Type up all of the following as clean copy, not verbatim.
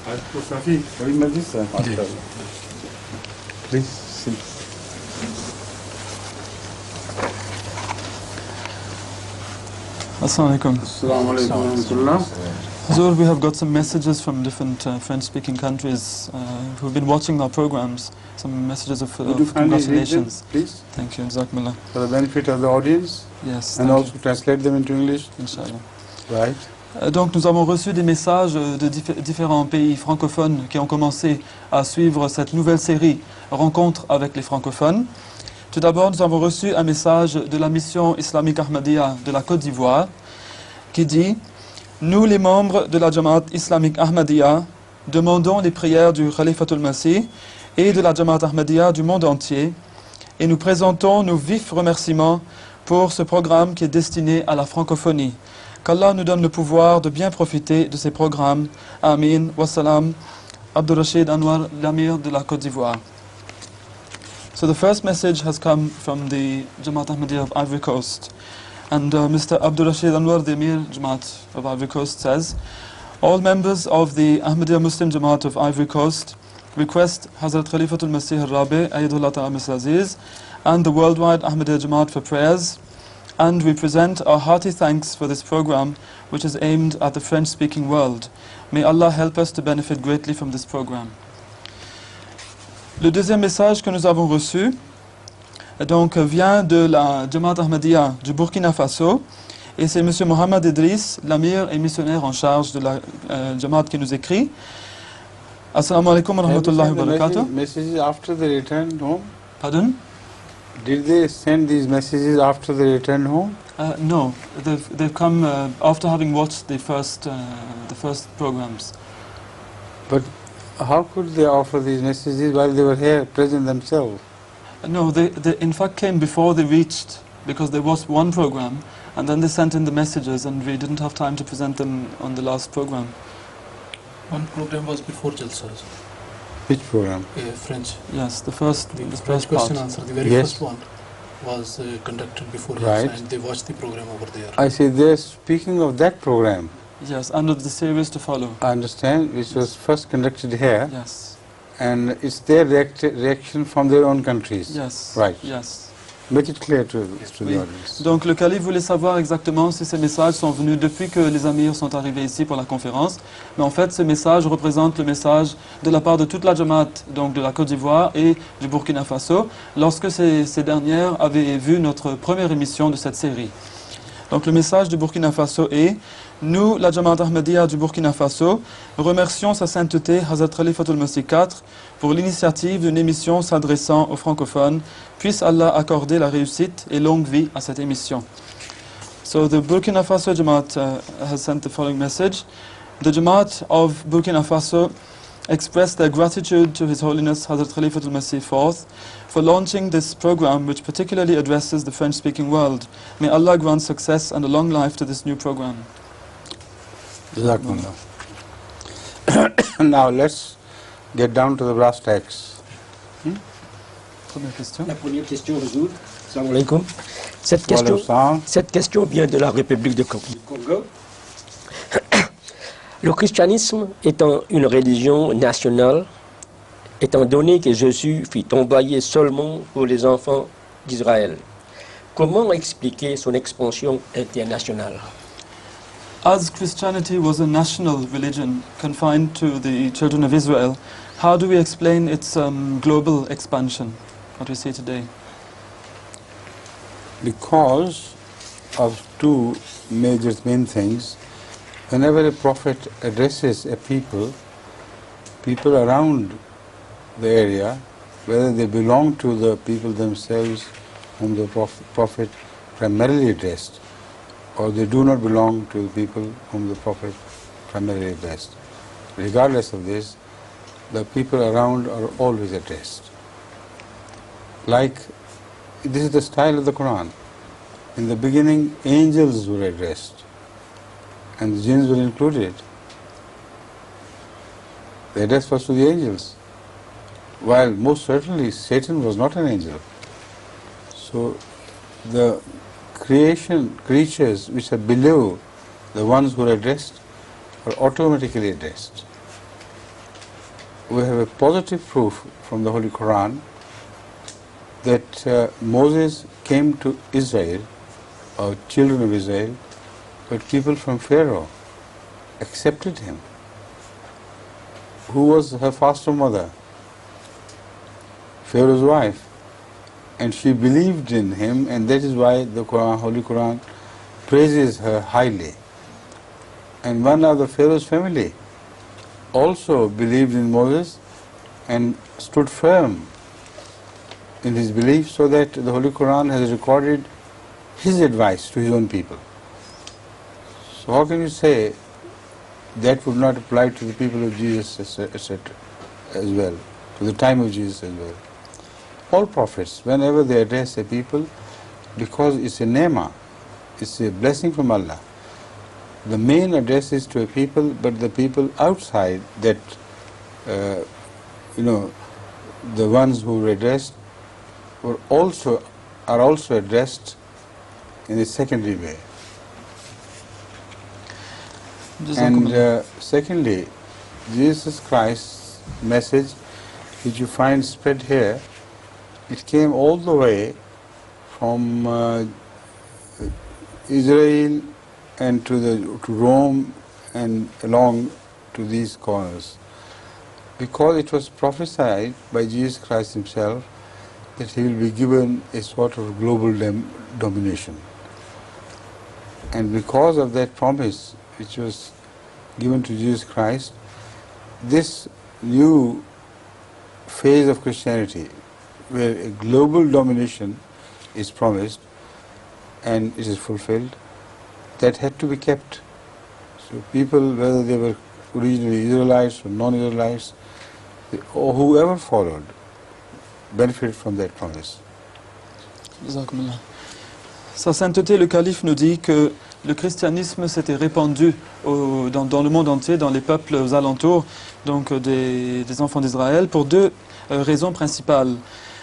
Please sit. Assalamu alaikum. Assalamu alaikum. Hazur, we have got some messages from different French-speaking countries who've been watching our programs. Some messages of congratulations. Please. Thank you, Jazakumullah. For the benefit of the audience. Yes. And also translate them into English. Inch'Allah. Right. Donc nous avons reçu des messages de différents pays francophones qui ont commencé à suivre cette nouvelle série Rencontre avec les francophones. Tout d'abord, nous avons reçu un message de la mission islamique Ahmadiyya de la Côte d'Ivoire qui dit: nous, les membres de la Jamaat islamique Ahmadiyya, demandons les prières du Khalifatul Masih et de la Jamaat Ahmadiyya du monde entier et nous présentons nos vifs remerciements pour ce programme qui est destiné à la francophonie. Qu'Allah nous donne le pouvoir de bien profiter de ces programmes. Amin. Wassalam. Abdul Rashid Anwar, l'Amir de la Côte d'Ivoire. So the first message has come from the Jamaat Ahmadiyya of Ivory Coast. And Mr. Abdul Rashid Anwar, the Amir Jamaat of Ivory Coast, says, all members of the Ahmadiyya Muslim Jamaat of Ivory Coast request Hazrat Khalifatul Masih al-Rabi, Ayyadullah Ta'ala Aziz, and the worldwide Ahmadiyya Jamaat for prayers. And we present our hearty thanks for this program, which is aimed at the French-speaking world. May Allah help us to benefit greatly from this program. Le deuxième message que nous avons reçu donc, vient de la Jamaat Ahmadiyya du Burkina Faso, et c'est M. Mohamed Idriss, l'amir et missionnaire en charge de la Jamaat, qui nous écrit. Assalamu alaikum wa rahmatullahi wa barakatuh. Messages after the return home? Pardon? Did they send these messages after the return home? No, they've come after having watched the first programs. But how could they offer these messages while they were here, present themselves? No, they in fact came before they reached, because there was one program, and then they sent in the messages, and we didn't have time to present them on the last program. One program was before Jalsas. Which program? French. Yes, the first French question part. answer, the very first one was conducted before Right. Jalsa, and they watched the program over there. I see they're speaking of that program. Yes, and of the series to follow. I understand, which was first conducted here. Yes. And it's their reaction from their own countries. Yes. Right. Yes. Make it clear to the Oui. audience. Donc le calife voulait savoir exactement si ces messages sont venus depuis que les amirs sont arrivés ici pour la conférence. Mais en fait, ces messages représentent le message de la part de toute la Jamaat, donc de la Côte d'Ivoire et du Burkina Faso, lorsque ces dernières avaient vu notre première émission de cette série. Donc le message du Burkina Faso est: nous, la Jamaat Ahmadiyya du Burkina Faso, remercions sa sainteté Hazrat Khalifatul Masih IV pour l'initiative d'une émission s'adressant aux francophones. Puisse Allah accorder la réussite et longue vie à cette émission. So the Burkina Faso Jamaat has sent the following message. The Jamaat of Burkina Faso express their gratitude to His Holiness Hazrat Khalifatul Masih IV for launching this program, which particularly addresses the French-speaking world. May Allah grant success and a long life to this new program. Jazakumullah. Now let's get down to the brass tacks. Première question. La première question, Huzour. Salam alaikum. Salam. Cette question vient de la République du Congo. Le christianisme étant une religion nationale, étant donné que Jésus fut envoyé seulement pour les enfants d'Israël, comment expliquer son expansion internationale? As Christianity was a national religion confined to the children of Israel, how do we explain its global expansion, what we see today? Because of two major main things. Whenever a prophet addresses a people around the area, whether they belong to the people themselves whom the prophet primarily addressed, or they do not belong to the people whom the prophet primarily addressed. Regardless of this, the people around are always addressed. Like, this is the style of the Quran. In the beginning, angels were addressed, and the jinns were included. The address was to the angels, while most certainly Satan was not an angel. So the creatures which are below the ones who are addressed are automatically addressed. we have a positive proof from the Holy Quran that Moses came to Israel, or children of Israel, but people from Pharaoh accepted him. Who was her foster mother? Pharaoh's wife. And she believed in him, and that is why the Quran, Holy Quran praises her highly. And one of the Pharaoh's family also believed in Moses and stood firm in his belief, so that the Holy Quran has recorded his advice to his own people. So how can you say that would not apply to the people of Jesus, etc., as well, to the time of Jesus as well? All prophets, whenever they address a people, because it's a ne'mah, it's a blessing from Allah, the main address is to a people, but the people outside that, the ones who were addressed are also addressed in a secondary way. And secondly, Jesus Christ's message, which you find spread here, it came all the way from Israel and to Rome and along to these corners, because it was prophesied by Jesus Christ himself that he will be given a sort of global domination. And because of that promise which was given to Jesus Christ, this new phase of Christianity, where a global domination is promised and it is fulfilled, that had to be kept. So people, whether they were originally Israelites or non-Israelites, or whoever followed, benefited from that promise. Sa sainteté, le calife nous dit que le christianisme s'était répandu dans le monde entier, dans les peuples aux alentours, donc des enfants d'Israël, pour deux raisons principales.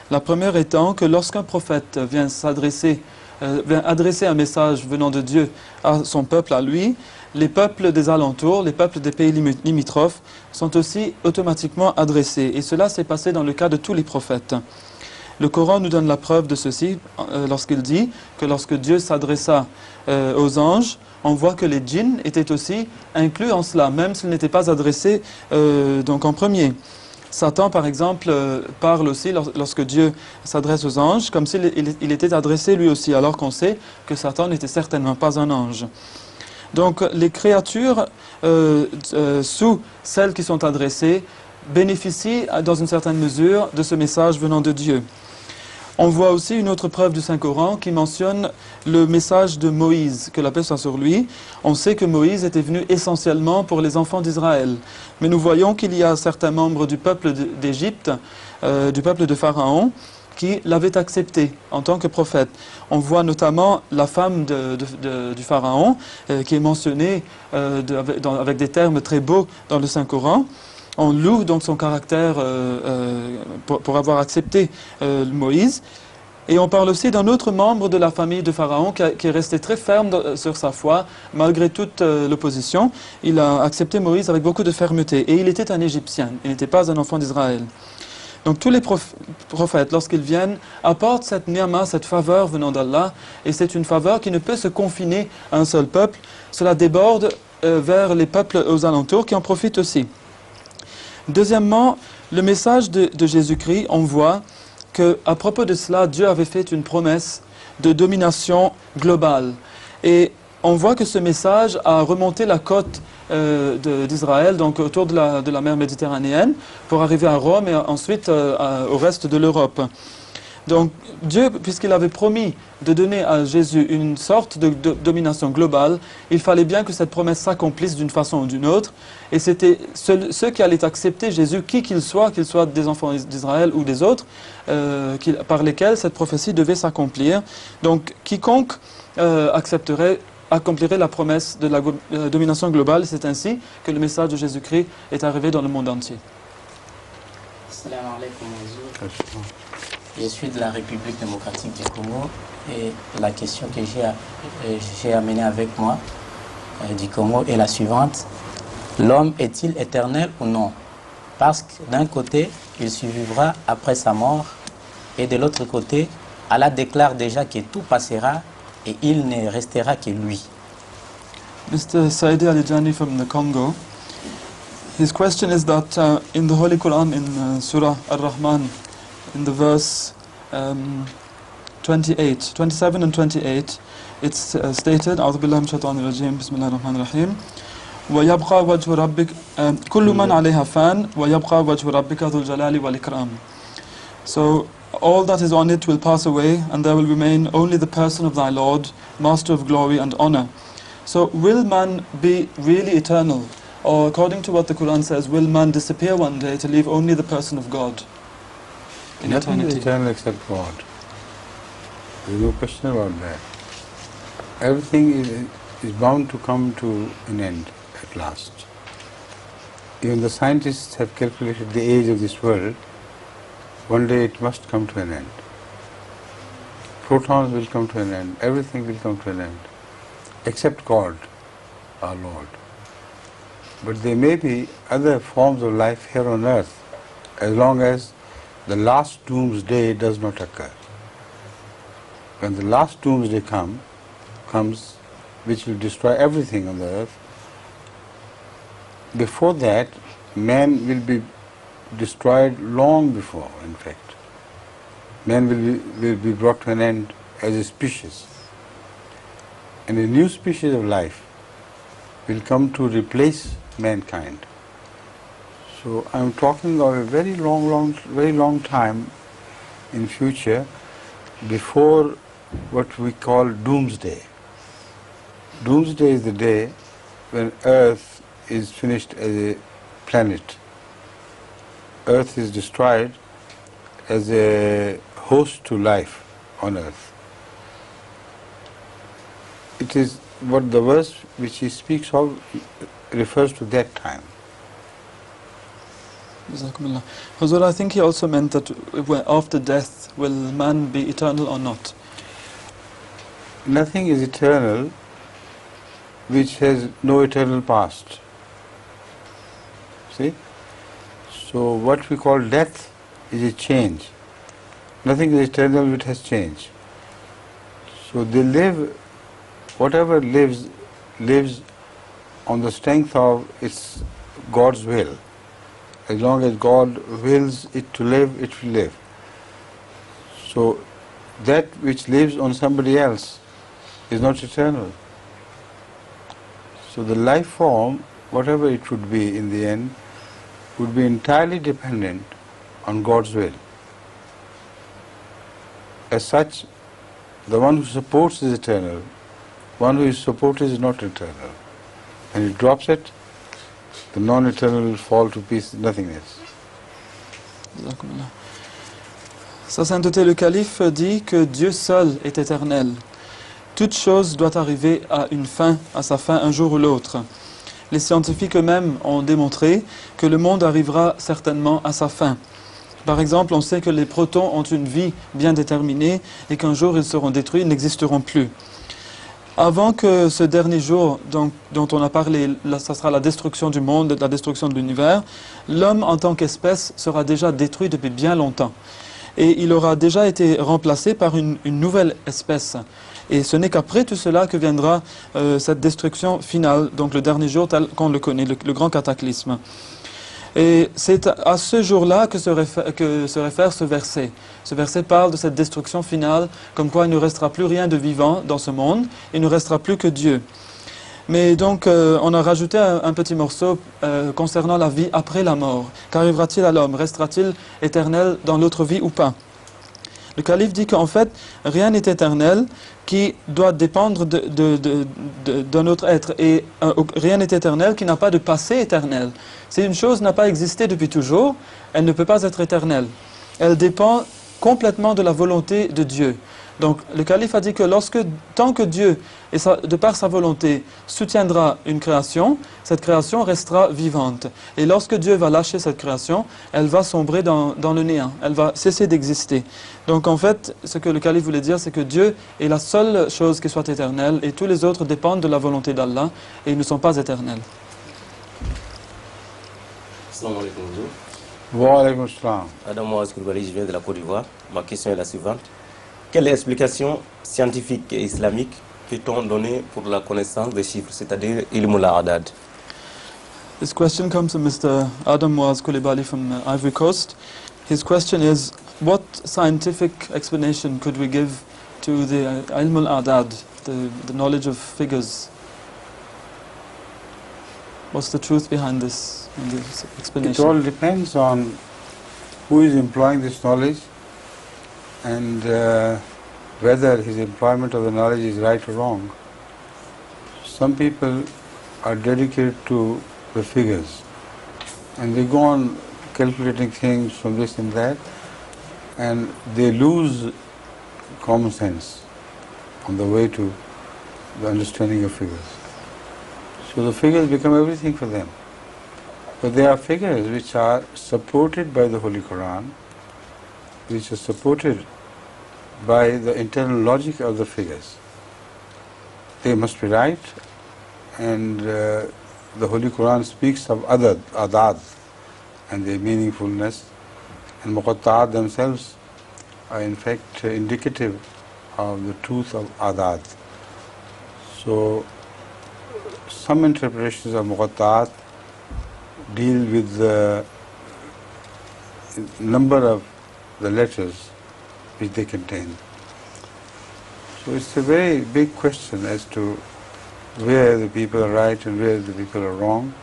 La première étant que lorsqu'un prophète vient adresser un message venant de Dieu à son peuple, à lui, les peuples des alentours, les peuples des pays limitrophes sont aussi automatiquement adressés. Et cela s'est passé dans le cas de tous les prophètes. Le Coran nous donne la preuve de ceci lorsqu'il dit que lorsque Dieu s'adressa aux anges, on voit que les djinns étaient aussi inclus en cela, même s'ils n'étaient pas adressés donc en premier. Satan, par exemple, parle aussi lorsque Dieu s'adresse aux anges, comme s'il était adressé lui aussi, alors qu'on sait que Satan n'était certainement pas un ange. Donc les créatures, sous celles qui sont adressées, bénéficient dans une certaine mesure de ce message venant de Dieu. On voit aussi une autre preuve du Saint-Coran qui mentionne le message de Moïse, que la paix soit sur lui. On sait que Moïse était venu essentiellement pour les enfants d'Israël. Mais nous voyons qu'il y a certains membres du peuple d'Égypte, du peuple de Pharaon, qui l'avaient accepté en tant que prophète. On voit notamment la femme du Pharaon, qui est mentionnée avec des termes très beaux dans le Saint-Coran. On loue donc son caractère pour avoir accepté Moïse. Et on parle aussi d'un autre membre de la famille de Pharaon qui est resté très ferme sur sa foi, malgré toute l'opposition. Il a accepté Moïse avec beaucoup de fermeté. Et il était un Égyptien, il n'était pas un enfant d'Israël. Donc tous les prophètes, lorsqu'ils viennent, apportent cette ni'ma, cette faveur venant d'Allah. Et c'est une faveur qui ne peut se confiner à un seul peuple. Cela déborde vers les peuples aux alentours qui en profitent aussi. Deuxièmement, le message de Jésus-Christ, on voit qu'à propos de cela, Dieu avait fait une promesse de domination globale. Et on voit que ce message a remonté la côte d'Israël, donc autour de la mer Méditerranéenne, pour arriver à Rome et ensuite au reste de l'Europe. Donc Dieu, puisqu'il avait promis de donner à Jésus une sorte de domination globale, il fallait bien que cette promesse s'accomplisse d'une façon ou d'une autre. Et c'était ceux qui allaient accepter Jésus, qui qu'ils soient des enfants d'Israël ou des autres, par lesquels cette prophétie devait s'accomplir. Donc quiconque accomplirait la promesse de la domination globale. C'est ainsi que le message de Jésus-Christ est arrivé dans le monde entier. Salam alaikum. Je suis de la République démocratique du Congo et la question que j'ai amenée avec moi du Congo est la suivante. L'homme est-il éternel ou non? Parce que d'un côté, il suivra après sa mort, et de l'autre côté, Allah déclare déjà que tout passera et il ne restera que lui. Mr. Saidi Alijani from the Congo, his question is that in the Holy Quran, in Surah Ar-Rahman, in the verse 27 and 28, it's stated, أعوذ بالله من الشيطان الرجيم بسم الله الرحمن الرحيم ويبقى وجه ربك كل من عليها فان ويبقى وجه ربك ذو الجلال والإكرام. So all that is on it will pass away, and there will remain only the person of thy Lord, Master of glory and honor. So will man be really eternal? Or according to what the Quran says, will man disappear one day to leave only the person of God in Nothing eternity? is eternal except God. There is no question about that. Everything is bound to come to an end at last. Even the scientists have calculated the age of this world. One day it must come to an end. Protons will come to an end. Everything will come to an end, except God, our Lord. But there may be other forms of life here on earth, as long as the last doomsday does not occur. When the last doomsday comes, which will destroy everything on the earth, before that, man will be destroyed long before, in fact. Man will be brought to an end as a species. And a new species of life will come to replace mankind. So I'm talking of a very long time in future, before what we call doomsday. Doomsday is the day when Earth is finished as a planet. Earth is destroyed as a host to life on Earth. It is what the verse which he speaks of refers to that time. Jazakumullah. Huzur, I think he also meant that after death, will man be eternal or not? Nothing is eternal which has no eternal past. See? So what we call death is a change. Nothing is eternal which has changed. So they live, whatever lives on the strength of its God's will. As long as God wills it to live, it will live. So that which lives on somebody else is not eternal. So the life form, whatever it would be in the end, would be entirely dependent on God's will. As such, the one who supports is eternal, one who is supported is not eternal. And he drops it, the non-eternal will fall to pieces, nothingness. Sa sainteté le calife dit que Dieu seul est éternel. Toute chose doit arriver à une fin, à sa fin un jour ou l'autre. Les scientifiques eux-mêmes ont démontré que le monde arrivera certainement à sa fin. Par exemple, on sait que les protons ont une vie bien déterminée et qu'un jour ils seront détruits, ils n'existeront plus. Avant que ce dernier jour dont on a parlé, ça sera la destruction du monde, la destruction de l'univers, l'homme en tant qu'espèce sera déjà détruit depuis bien longtemps. Et il aura déjà été remplacé par une nouvelle espèce. Et ce n'est qu'après tout cela que viendra cette destruction finale, donc le dernier jour tel qu'on le connaît, le grand cataclysme. Et c'est à ce jour-là que se réfère ce verset. Ce verset parle de cette destruction finale, comme quoi il ne restera plus rien de vivant dans ce monde, il ne restera plus que Dieu. Mais donc on a rajouté un petit morceau concernant la vie après la mort. Qu'arrivera-t-il à l'homme? Restera-t-il éternel dans l'autre vie ou pas? Le calife dit qu'en fait, rien n'est éternel qui doit dépendre d'un autre être. Et rien n'est éternel qui n'a pas de passé éternel. Si une chose n'a pas existé depuis toujours, elle ne peut pas être éternelle. Elle dépend complètement de la volonté de Dieu. Donc le calife a dit que tant que Dieu, de par sa volonté, soutiendra une création, cette création restera vivante. Et lorsque Dieu va lâcher cette création, elle va sombrer dans le néant, elle va cesser d'exister. Donc en fait, ce que le calife voulait dire, c'est que Dieu est la seule chose qui soit éternelle et tous les autres dépendent de la volonté d'Allah et ils ne sont pas éternels. Assalamu alaikum. Wa alaykum assalam. Adam Moaz Koulibaly, je viens de la Côte d'Ivoire. Ma question est la suivante. Quelle explication scientifique et islamique peut-on donner pour la connaissance des chiffres, c'est-à-dire ilm al-adad? This question comes from Mr. Adam Moaz Koulibaly from Ivory Coast. His question is, what scientific explanation could we give to the ilm al-adad, the knowledge of figures? What's the truth behind this explanation? It all depends on who is employing this knowledge and whether his employment of the knowledge is right or wrong. Some people are dedicated to the figures and they go on calculating things from this and that, and they lose common sense on the way to the understanding of figures. So the figures become everything for them. But there are figures which are supported by the Holy Quran, which are supported by the internal logic of the figures. They must be right, and the Holy Quran speaks of adad and their meaningfulness, and muqatta'at themselves are in fact indicative of the truth of adad. So some interpretations of muqatta'at deal with the number of the letters which they contain. So it's a very big question as to where the people are right and where the people are wrong.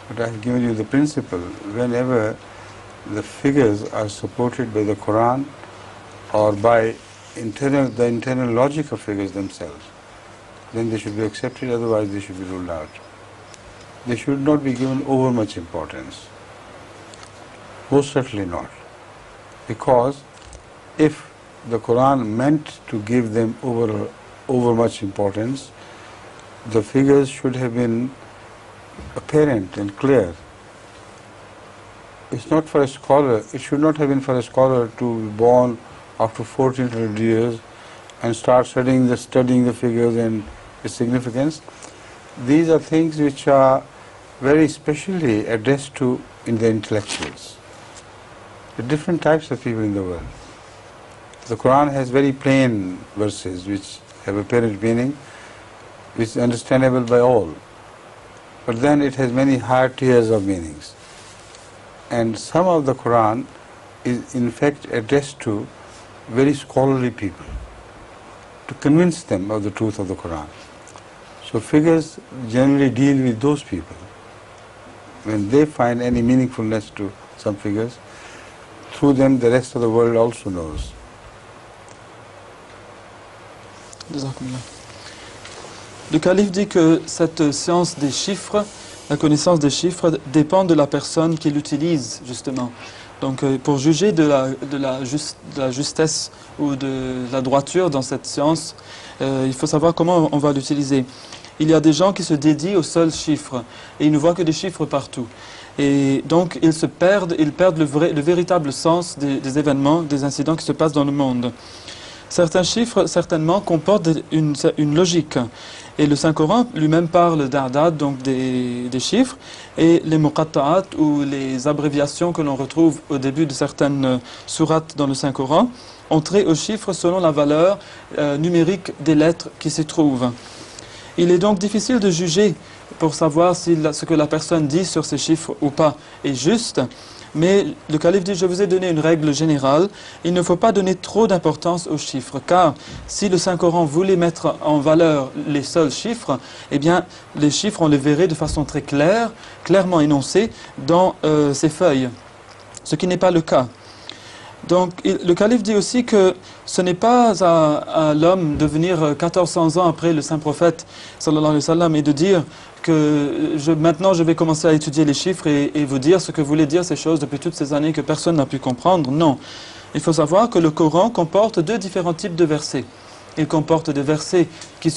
But I've given you the principle. Whenever the figures are supported by the Quran or by the internal logic of figures themselves, then they should be accepted, otherwise they should be ruled out. They should not be given over much importance. Most certainly not. Because if the Quran meant to give them over much importance, the figures should have been apparent and clear. It's not for a scholar, it should not have been for a scholar to be born after 1400 years and start studying the figures and its significance. These are things which are very specially addressed to in the intellectuals, the different types of people in the world. The Quran has very plain verses which have apparent meaning, which is understandable by all. But then it has many higher tiers of meanings. And some of the Quran is in fact addressed to very scholarly people, to convince them of the truth of the Quran. So figures generally deal with those people. When they find any meaningfulness to some figures, through them the rest of the world also knows. Le calife dit que cette science des chiffres, la connaissance des chiffres, dépend de la personne qui l'utilise, justement. Donc pour juger de la justesse ou de la droiture dans cette science, il faut savoir comment on va l'utiliser. Il y a des gens qui se dédient aux seuls chiffres et ils ne voient que des chiffres partout. Et donc ils perdent le véritable sens des événements, des incidents qui se passent dans le monde. Certains chiffres, certainement, comportent une logique. Et le Saint-Coran lui-même parle d'adad, donc des chiffres, et les muqatta'at, ou les abréviations que l'on retrouve au début de certaines sourates dans le Saint-Coran, ont trait aux chiffres selon la valeur numérique des lettres qui s'y trouvent. Il est donc difficile de juger pour savoir si ce que la personne dit sur ces chiffres ou pas est juste. Mais le calife dit, je vous ai donné une règle générale, il ne faut pas donner trop d'importance aux chiffres, car si le Saint-Coran voulait mettre en valeur les seuls chiffres, eh bien les chiffres on les verrait de façon très claire, clairement énoncés dans ces feuilles, ce qui n'est pas le cas. Donc le calife dit aussi que ce n'est pas à l'homme de venir 1400 ans après le saint prophète sallallahu alayhi wa sallam et de dire que maintenant je vais commencer à étudier les chiffres et vous dire ce que voulaient dire ces choses depuis toutes ces années que personne n'a pu comprendre. Non, il faut savoir que le Coran comporte deux différents types de versets. Il comporte des versets qui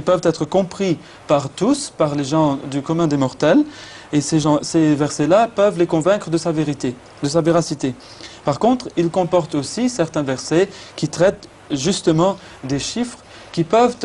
peuvent être compris par tous, par les gens du commun des mortels, et ces versets-là peuvent les convaincre de sa vérité, de sa véracité. Par contre, il comporte aussi certains versets qui traitent justement des chiffres qui peuvent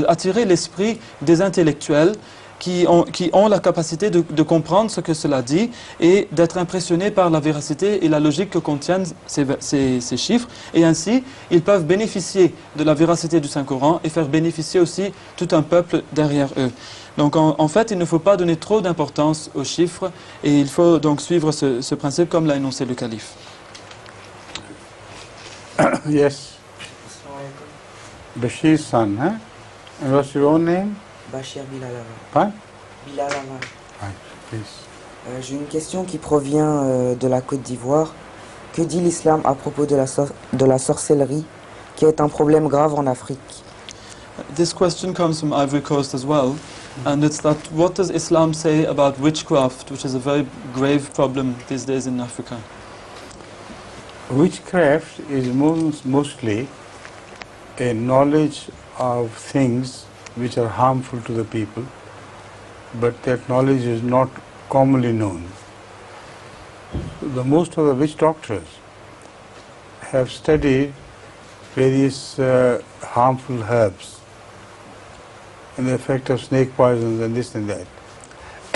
attirer l'esprit des intellectuels qui ont la capacité de comprendre ce que cela dit et d'être impressionnés par la véracité et la logique que contiennent ces chiffres. Et ainsi, ils peuvent bénéficier de la véracité du Saint-Coran et faire bénéficier aussi tout un peuple derrière eux. Donc en fait, il ne faut pas donner trop d'importance aux chiffres et il faut donc suivre ce principe comme l'a énoncé le calife. Yes. Bashir's son, huh? And what's your own name? Bachir Bilalama. Huh? Bilalama. Right, please. J'ai une question qui provient de la Côte d'Ivoire. Que dit l'islam à propos de la sorcellerie, qui est un problème grave en Afrique? This question comes from Ivory Coast as well, and it's that what does Islam say about witchcraft, which is a very grave problem these days in Africa? Witchcraft is mostly a knowledge of things which are harmful to the people, but that knowledge is not commonly known. Most of the witch doctors have studied various harmful herbs and the effect of snake poisons and this and that,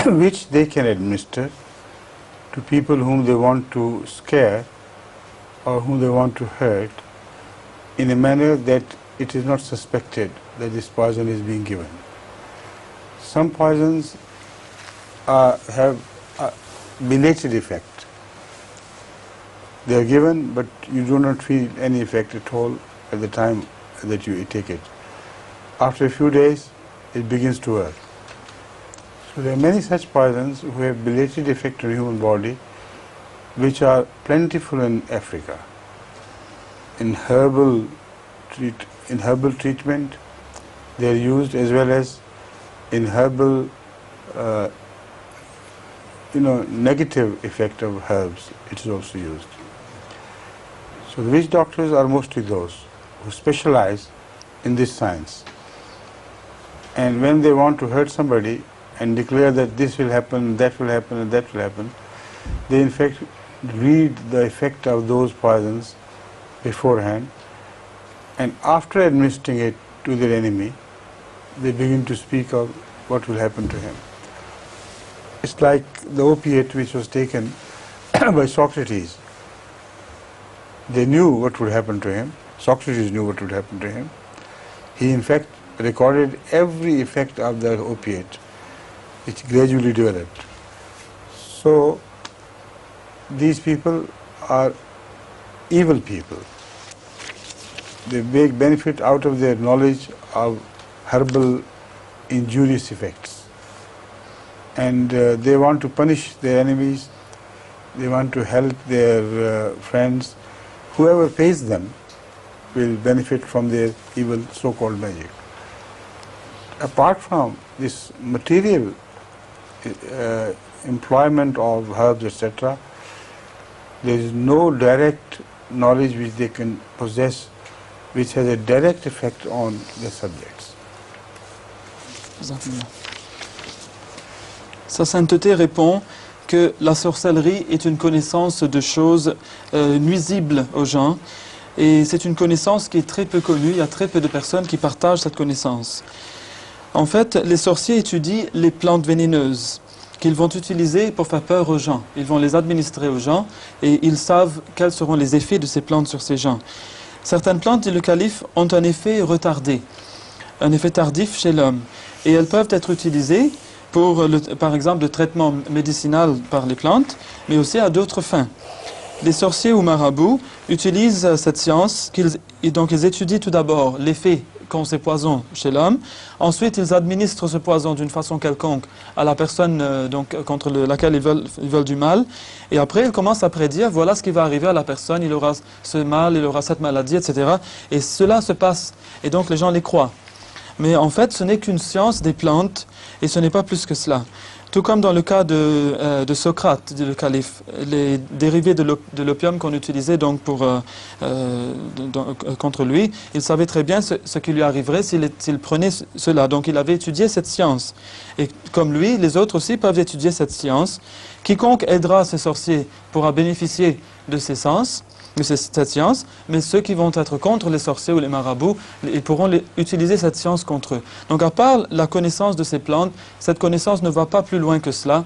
which they can administer to people whom they want to scare or whom they want to hurt in a manner that it is not suspected that this poison is being given. Some poisons have a belated effect. They are given, but you do not feel any effect at all at the time that you take it. After a few days, it begins to work. So there are many such poisons who have belated effect on the human body, which are plentiful in Africa. In herbal treatment, they are used, as well as in herbal, negative effect of herbs. It is also used. So the witch doctors are mostly those who specialize in this science. And when they want to hurt somebody and declare that this will happen, that will happen, and that will happen, they in fact read the effect of those poisons beforehand, and after administering it to their enemy, they begin to speak of what will happen to him. It's like the opiate which was taken by Socrates. They knew what would happen to him. Socrates knew what would happen to him. He in fact recorded every effect of the opiate, which gradually developed. So these people are evil people. They make benefit out of their knowledge of herbal injurious effects. And they want to punish their enemies, they want to help their friends. Whoever pays them will benefit from their evil so-called magic. Apart from this material employment of herbs, etc., there is no direct knowledge which they can possess which has a direct effect on the subjects. Sa sainteté répond que la sorcellerie est une connaissance de choses nuisibles aux gens, et c'est une connaissance qui est très peu connue. Il y a très peu de personnes qui partagent cette connaissance. En fait, les sorciers étudient les plantes vénéneuses qu'ils vont utiliser pour faire peur aux gens. Ils vont les administrer aux gens et ils savent quels seront les effets de ces plantes sur ces gens. Certaines plantes, dit le calife, ont un effet retardé, un effet tardif chez l'homme. Et elles peuvent être utilisées pour, par exemple, le traitement médicinal par les plantes, mais aussi à d'autres fins. Les sorciers ou marabouts utilisent cette science, donc ils étudient tout d'abord l'effet qu'ont ces poisons chez l'homme. Ensuite, ils administrent ce poison d'une façon quelconque à la personne contre laquelle ils veulent du mal. Et après, ils commencent à prédire, voilà ce qui va arriver à la personne, il aura ce mal, il aura cette maladie, etc. Et cela se passe. Et donc, les gens les croient. Mais en fait, ce n'est qu'une science des plantes et ce n'est pas plus que cela. Tout comme dans le cas de Socrate, dit le calife, les dérivés de l'opium qu'on utilisait donc contre lui, il savait très bien ce qui lui arriverait s'il prenait cela. Donc il avait étudié cette science. Et comme lui, les autres aussi peuvent étudier cette science. Quiconque aidera ces sorciers pourra bénéficier de ces sens. cette science, mais ceux qui vont être contre les sorciers ou les marabouts, ils pourront utiliser cette science contre eux. Donc à part la connaissance de ces plantes, cette connaissance ne va pas plus loin que cela,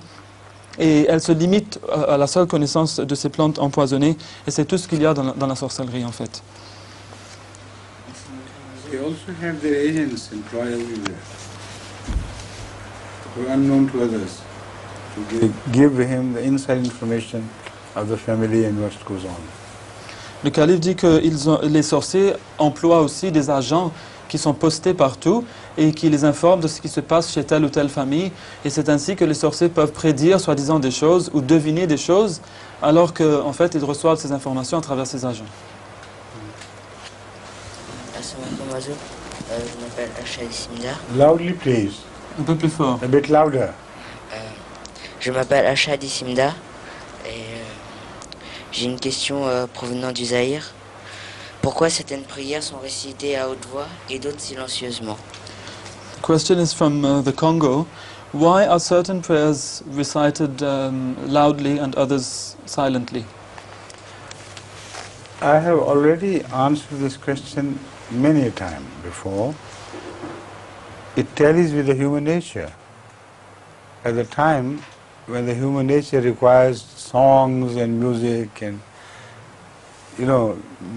et elle se limite à la seule connaissance de ces plantes empoisonnées, et c'est tout ce qu'il y a dans la sorcellerie en fait. They also have their agents employed everywhere, who are unknown to others, to give him the inside information of the family and what goes on. Le calife dit que les sorciers emploient aussi des agents qui sont postés partout et qui les informent de ce qui se passe chez telle ou telle famille. Et c'est ainsi que les sorciers peuvent prédire, soi-disant, des choses ou deviner des choses, alors qu'en fait, ils reçoivent ces informations à travers ces agents. Assalamu alaikum, je m'appelle Ashadi Simda. Loudly, please. Un peu plus fort. A bit louder. Je m'appelle Ashadi Simda et j'ai une question provenant du Zaïre. Pourquoi certaines prières sont récitées à haute voix et d'autres silencieusement? The question is from the Congo. Why are certain prayers recited loudly and others silently? I have already answered this question many a time before. It tallies with the human nature. At the time when the human nature requires songs and music and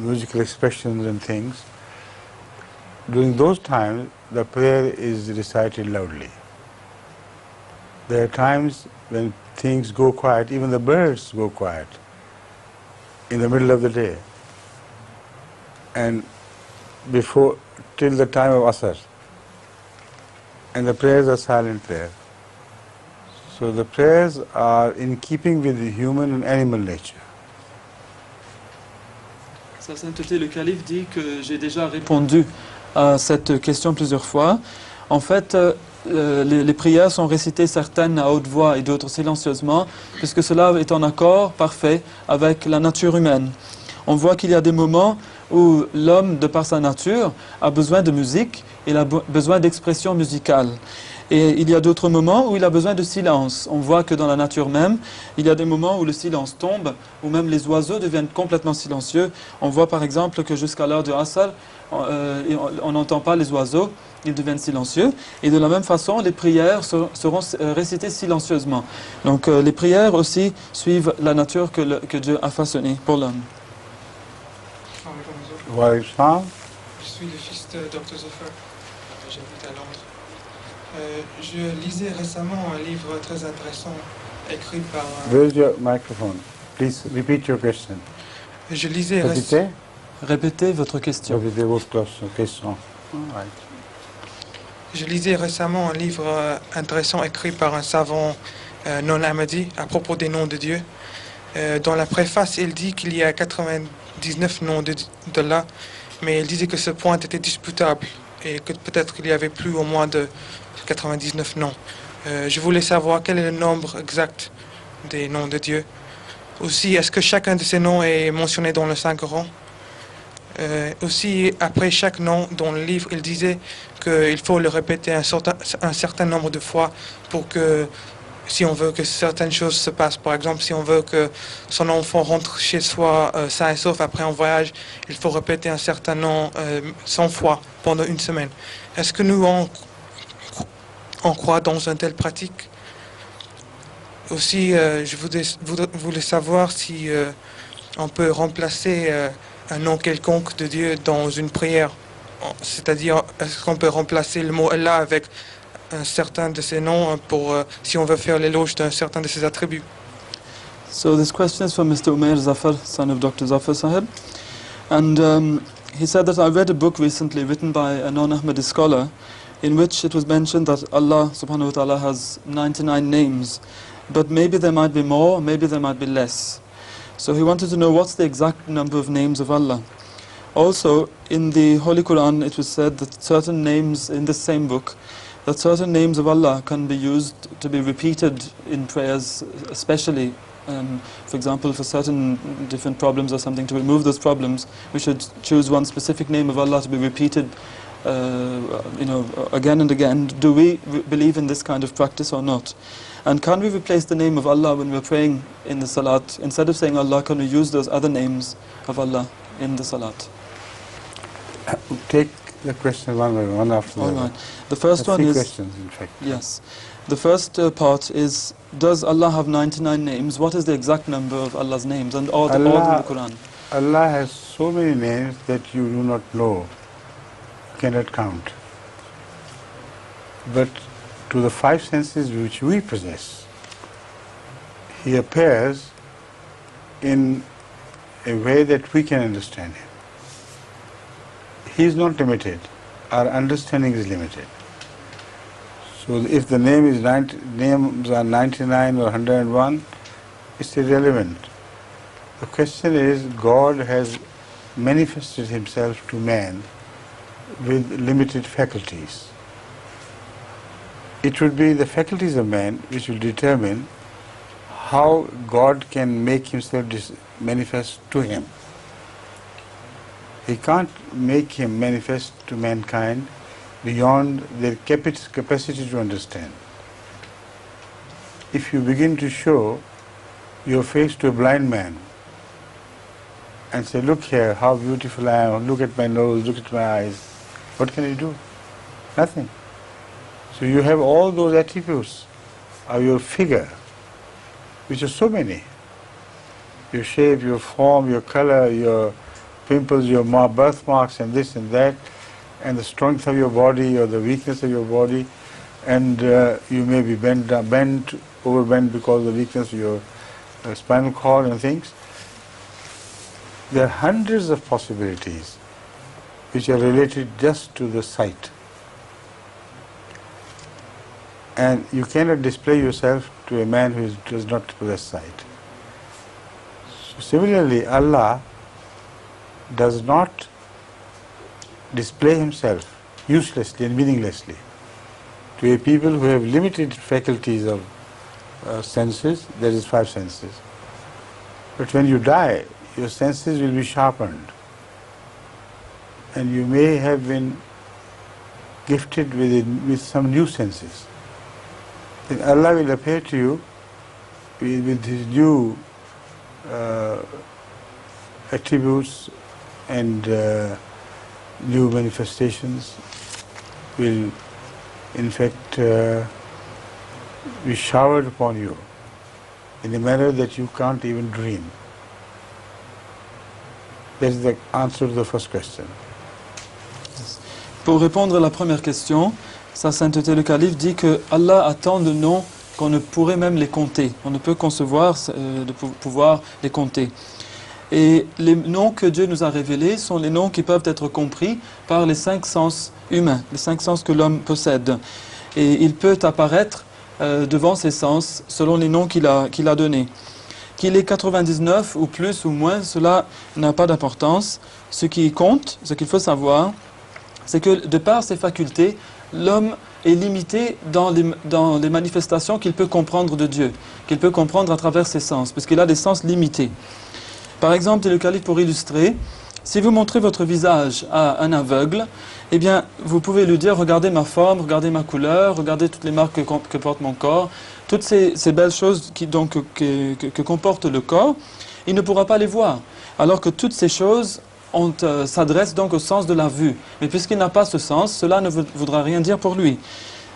musical expressions and things, during those times the prayer is recited loudly. There are times when things go quiet, even the birds go quiet in the middle of the day and till the time of Asr, and the prayers are silent there. So the prayers are in keeping with the human and animal nature. Sa sainteté, le calife dit que j'ai déjà répondu à cette question plusieurs fois. En fait, les prières sont récitées certaines à haute voix et d'autres silencieusement, puisque cela est en accord parfait avec la nature humaine. On voit qu'il y a des moments où l'homme, de par sa nature, a besoin de musique, il a besoin d'expression musicale. Et il y a d'autres moments où il a besoin de silence. On voit que dans la nature même, il y a des moments où le silence tombe, où même les oiseaux deviennent complètement silencieux. On voit par exemple que jusqu'à l'heure de Asr, on n'entend pas les oiseaux, ils deviennent silencieux. Et de la même façon, les prières seront récitées silencieusement. Donc les prières aussi suivent la nature que Dieu a façonnée pour l'homme. Je suis le fils de Dr. Zoffer, j'habite à Londres. Je lisais récemment un livre très intéressant écrit par... Where's your microphone? Please repeat your question. Je lisais... Répétez votre question. Répétez votre question. Right. Je lisais récemment un livre intéressant écrit par un savant non-ahmadi à propos des noms de Dieu. Dans la préface, il dit qu'il y a 99 noms d'Allah, mais il disait que ce point était disputable et que peut-être qu'il y avait plus ou moins de 99 noms. Je voulais savoir quel est le nombre exact des noms de Dieu. Aussi, est-ce que chacun de ces noms est mentionné dans le Saint-Coran? Aussi, après chaque nom dans le livre, il disait qu'il faut le répéter un certain nombre de fois pour que, si on veut que certaines choses se passent, par exemple, si on veut que son enfant rentre chez soi sain et sauf après un voyage, il faut répéter un certain nom 100 fois pendant une semaine. Est-ce que nous, on croit dans une telle pratique? Aussi, je voulais savoir si on peut remplacer un nom quelconque de Dieu dans une prière. C'est-à-dire, est-ce qu'on peut remplacer le mot Allah avec un certain de ses noms pour, si on veut faire l'éloge d'un certain de ses attributs? So this question is from Mr. Umair Zafar, son of Dr. Zafar Sahib. And he said that I read a book recently written by a non-Ahmadi scholar in which it was mentioned that Allah subhanahu wa ta'ala has 99 names, but maybe there might be more, maybe there might be less. So he wanted to know what's the exact number of names of Allah. Also, in the Holy Quran it was said that certain names in the same book, that certain names of Allah can be used to be repeated in prayers, especially, for example, for certain different problems or something, to remove those problems, we should choose one specific name of Allah to be repeated again and again. Do we believe in this kind of practice or not? And can we replace the name of Allah when we're praying in the salat? Instead of saying Allah, can we use those other names of Allah in the salat? Take the question one by one after the other. All right. The first one is... questions, in fact. Yes. The first part is, does Allah have 99 names? What is the exact number of Allah's names? And all in the Quran? Allah has so many names that you do not know, cannot count. But to the five senses which we possess, He appears in a way that we can understand Him. He is not limited. Our understanding is limited. So if the names are 99 or 101, it's irrelevant. The question is, God has manifested Himself to man with limited faculties. It would be the faculties of man which will determine how God can make Himself manifest to him. He can't make Him manifest to mankind beyond their capacity to understand. If you begin to show your face to a blind man and say, look here, how beautiful I am, look at my nose, look at my eyes, what can he do? Nothing. So you have all those attributes of your figure, which are so many. Your shape, your form, your color, your pimples, your birthmarks, and this and that, and the strength of your body or the weakness of your body, and you may be overbent because of the weakness of your spinal cord and things. There are hundreds of possibilities which are related just to the sight. And you cannot display yourself to a man who does not possess sight. So similarly, Allah does not display Himself uselessly and meaninglessly to a people who have limited faculties of senses, that is five senses. But when you die, your senses will be sharpened, and you may have been gifted with some new senses. Then Allah will appear to you with His new attributes and new manifestations, will in fact be showered upon you in a manner that you can't even dream. That is the answer to the first question. Pour répondre à la première question, Sa Sainteté le Calife dit que Allah a tant de noms qu'on ne pourrait même les compter. On ne peut concevoir de pouvoir les compter. Et les noms que Dieu nous a révélés sont les noms qui peuvent être compris par les cinq sens humains, les cinq sens que l'homme possède. Et il peut apparaître devant ces sens selon les noms qu'il a donnés. Qu'il ait 99 ou plus ou moins, cela n'a pas d'importance. Ce qui compte, ce qu'il faut savoir, c'est que de par ses facultés, l'homme est limité dans les manifestations qu'il peut comprendre de Dieu, qu'il peut comprendre à travers ses sens, parce qu'il a des sens limités. Par exemple, le calife, pour illustrer, si vous montrez votre visage à un aveugle, eh bien, vous pouvez lui dire, regardez ma forme, regardez ma couleur, regardez toutes les marques que porte mon corps, toutes ces belles choses que comporte le corps, il ne pourra pas les voir. Alors que toutes ces choses s'adressent donc au sens de la vue. Mais puisqu'il n'a pas ce sens, cela ne voudra rien dire pour lui.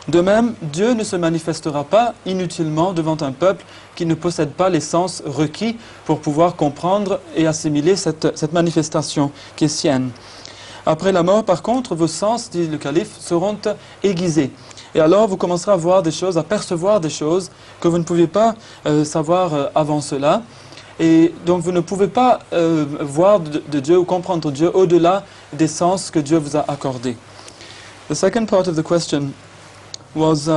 De même, Dieu ne se manifestera pas inutilement devant un peuple qui ne possède pas les sens requis pour pouvoir comprendre et assimiler cette manifestation qui est sienne. Après la mort, par contre, vos sens, dit le calife, seront aiguisés. Et alors, vous commencerez à voir des choses, à percevoir des choses que vous ne pouviez pas savoir avant cela. Et donc, vous ne pouvez pas voir de Dieu ou comprendre Dieu au-delà des sens que Dieu vous a accordés. The second part of the question was,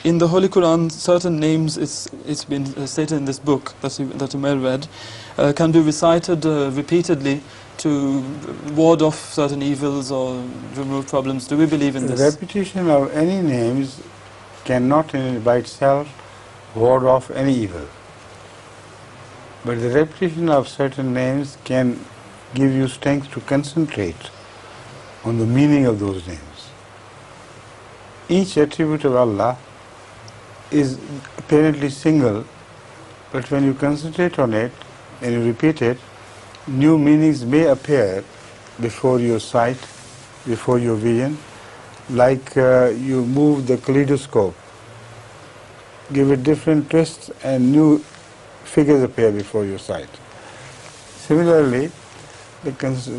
in the Holy Quran, certain names, it's been stated in this book that you may have read, can be recited repeatedly to ward off certain evils or remove problems. Do we believe in this? The repetition of any names cannot by itself ward off any evil. But the repetition of certain names can give you strength to concentrate on the meaning of those names. Each attribute of Allah is apparently single, but when you concentrate on it and you repeat it, new meanings may appear before your sight, before your vision, like you move the kaleidoscope, give it different twists and new figures appear before your sight. Similarly, the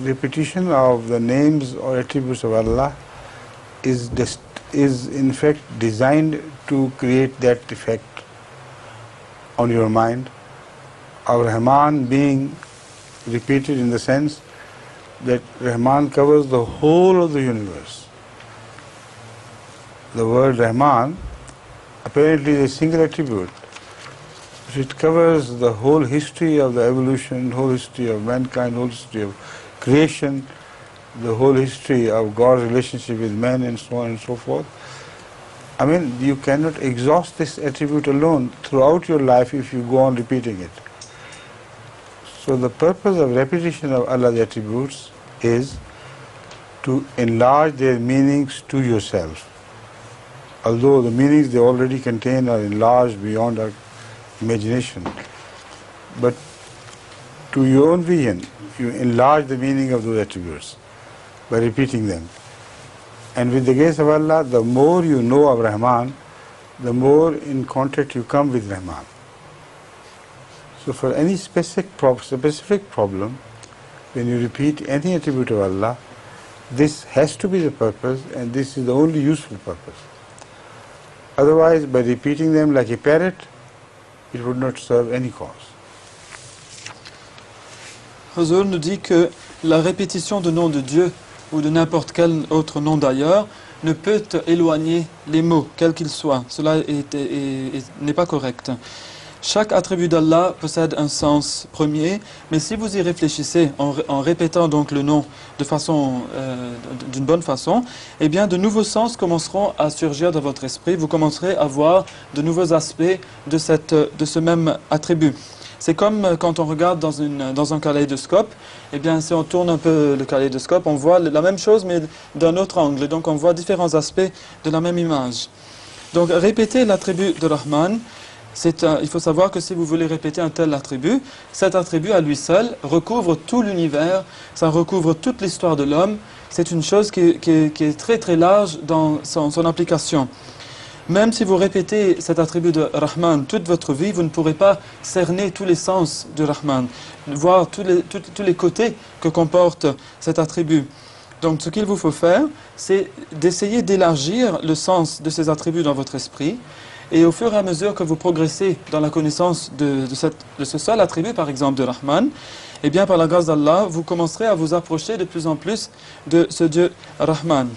repetition of the names or attributes of Allah is in fact designed to create that effect on your mind. Our Rahman being repeated in the sense that Rahman covers the whole of the universe. The word Rahman apparently is a single attribute. It covers the whole history of the evolution, whole history of mankind, whole history of creation, the whole history of God's relationship with man, and so on and so forth. I mean, you cannot exhaust this attribute alone throughout your life if you go on repeating it. So the purpose of repetition of Allah's attributes is to enlarge their meanings to yourself. Although the meanings they already contain are enlarged beyond our imagination, but to your own vision, you enlarge the meaning of those attributes by repeating them. And with the grace of Allah, the more you know of Rahman, the more in contact you come with Rahman. So for any specific problem, when you repeat any attribute of Allah, this has to be the purpose, and this is the only useful purpose. Otherwise, by repeating them like a parrot, it would not serve any cause. Hazur nous dit que la répétition de nom de Dieu ou de n'importe quel autre nom d'ailleurs ne peut éloigner les mots, quels qu'ils soient. Cela n'est pas correct. Chaque attribut d'Allah possède un sens premier, mais si vous y réfléchissez en répétant donc le nom d'une bonne façon, eh bien de nouveaux sens commenceront à surgir dans votre esprit. Vous commencerez à voir de nouveaux aspects de ce même attribut. C'est comme quand on regarde dans un kaléidoscope, eh bien si on tourne un peu le kaléidoscope, on voit la même chose mais d'un autre angle. Donc on voit différents aspects de la même image. Donc répéter l'attribut de Rahman, il faut savoir que si vous voulez répéter un tel attribut, cet attribut à lui seul recouvre tout l'univers, ça recouvre toute l'histoire de l'homme. C'est une chose qui est très très large dans son application. Même si vous répétez cet attribut de Rahman toute votre vie, vous ne pourrez pas cerner tous les sens de Rahman, voir tous les côtés que comporte cet attribut. Donc ce qu'il vous faut faire, c'est d'essayer d'élargir le sens de ces attributs dans votre esprit. Et au fur et à mesure que vous progressez dans la connaissance de ce seul attribut, par exemple de Rahman, eh bien par la grâce d'Allah, vous commencerez à vous approcher de plus en plus de ce Dieu Rahman.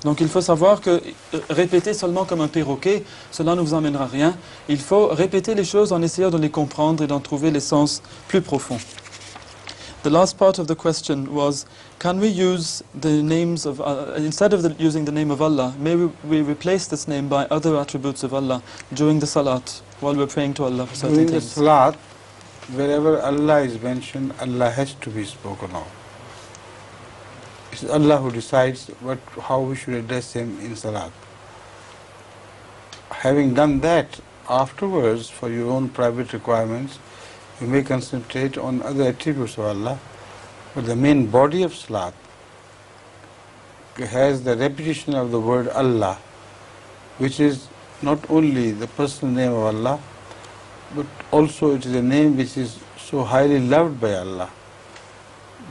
Donc il faut savoir que répéter seulement comme un perroquet, cela ne vous emmènera à rien. Il faut répéter les choses en essayant de les comprendre et d'en trouver les sens plus profonds. The last part of the question was, can we use the names of, instead of using the name of Allah, may we replace this name by other attributes of Allah during the salat, while we're praying to Allah for certain things? things? During the salat, wherever Allah is mentioned, Allah has to be spoken of. It's Allah who decides how we should address Him in salat. Having done that, afterwards, for your own private requirements, you may concentrate on other attributes of Allah, but the main body of salat has the repetition of the word Allah, which is not only the personal name of Allah, but also it is a name which is so highly loved by Allah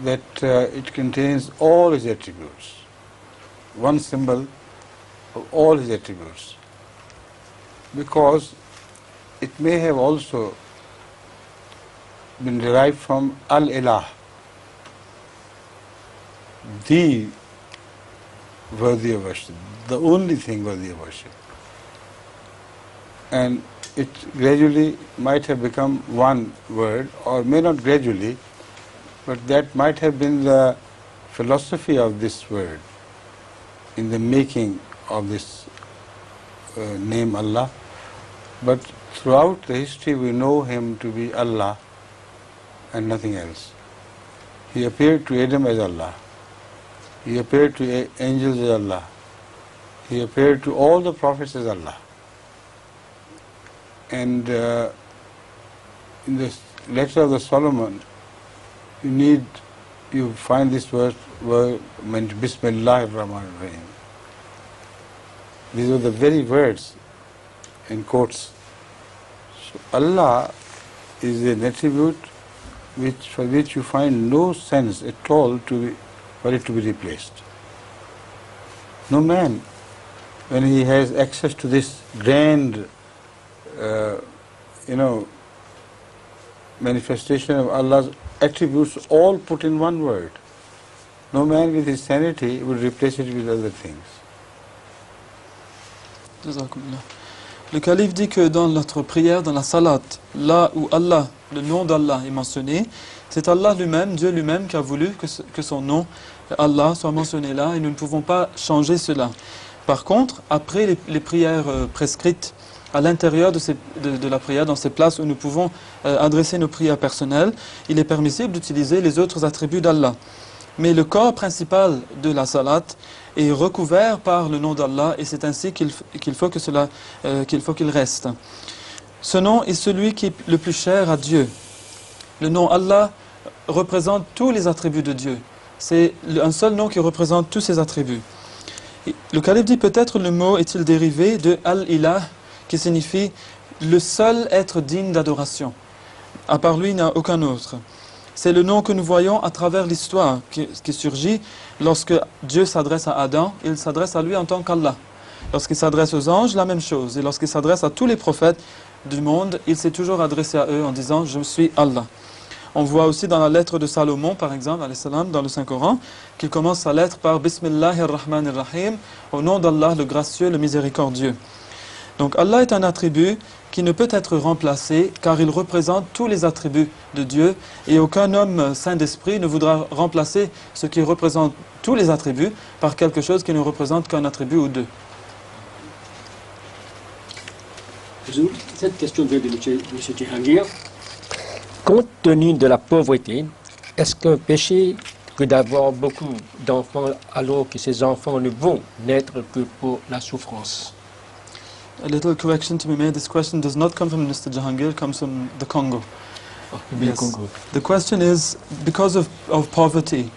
that it contains all His attributes, one symbol of all His attributes, because it may have also been derived from Al-Ilah, the worthy of worship, the only thing worthy of worship. And it gradually might have become one word, or may not gradually, but that might have been the philosophy of this word in the making of this name Allah. But throughout the history we know Him to be Allah and nothing else. He appeared to Adam as Allah. He appeared to angels as Allah. He appeared to all the prophets as Allah. And in the letter of the Solomon, you find this word meant Bismillah ar-Rahman ar-Rahim. These are the very words in quotes. So Allah is an attribute for which you find no sense at all for it to be replaced. No man, when he has access to this grand, manifestation of Allah's attributes all put in one word, no man with his sanity would replace it with other things. Le calife dit que dans notre prière, dans la salat, là où Allah, le nom d'Allah est mentionné, c'est Allah lui-même, Dieu lui-même qui a voulu que son nom, Allah, soit mentionné là, et nous ne pouvons pas changer cela. Par contre, après les prières prescrites, à l'intérieur de la prière, dans ces places où nous pouvons adresser nos prières personnelles, il est permissible d'utiliser les autres attributs d'Allah. Mais le corps principal de la salat est recouvert par le nom d'Allah, et c'est ainsi qu'il faut qu'il reste. Ce nom est celui qui est le plus cher à Dieu. Le nom Allah représente tous les attributs de Dieu. C'est un seul nom qui représente tous ses attributs. Le calife dit peut-être le mot est-il dérivé de Al-Ilah, qui signifie le seul être digne d'adoration. À part lui, il n'y a aucun autre. C'est le nom que nous voyons à travers l'histoire qui surgit lorsque Dieu s'adresse à Adam, il s'adresse à lui en tant qu'Allah. Lorsqu'il s'adresse aux anges, la même chose. Et lorsqu'il s'adresse à tous les prophètes du monde, il s'est toujours adressé à eux en disant « Je suis Allah ». On voit aussi dans la lettre de Salomon, par exemple, alayhi salam, dans le Saint-Coran, qu'il commence sa lettre par « Bismillahir-Rahmanir-Rahim » au nom d'Allah, le gracieux, le miséricordieux. Donc Allah est un attribut qui ne peut être remplacé car il représente tous les attributs de Dieu et aucun homme saint d'esprit ne voudra remplacer ce qui représente tous les attributs par quelque chose qui ne représente qu'un attribut ou deux. Cette question vient de M. Djihangir. Compte tenu de la pauvreté, est-ce qu'un péché que d'avoir beaucoup d'enfants alors que ces enfants ne vont naître que pour la souffrance? A little correction to be made. This question does not come from Mr. Jahangir, it comes from the Congo. Yes. Congo. The question is, because of poverty,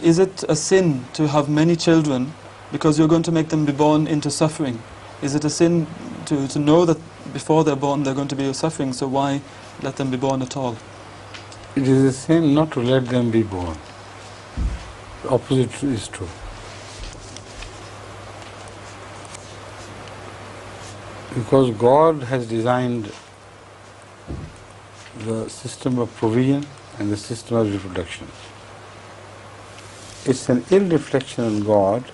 is it a sin to have many children because you're going to make them be born into suffering? Is it a sin to know that before they're born they're going to be suffering, so why let them be born at all? It is a sin not to let them be born. The opposite is true. Because God has designed the system of provision and the system of reproduction. It's an ill reflection on God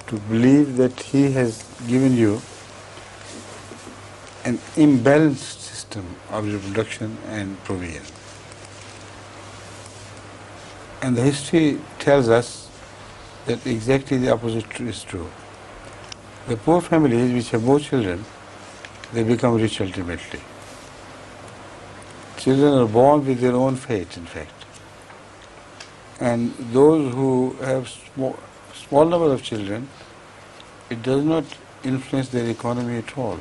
to believe that He has given you an imbalanced system of reproduction and provision. And the history tells us that exactly the opposite is true. The poor families which have more children, they become rich ultimately. Children are born with their own fate, in fact. And those who have small number of children, it does not influence their economy at all.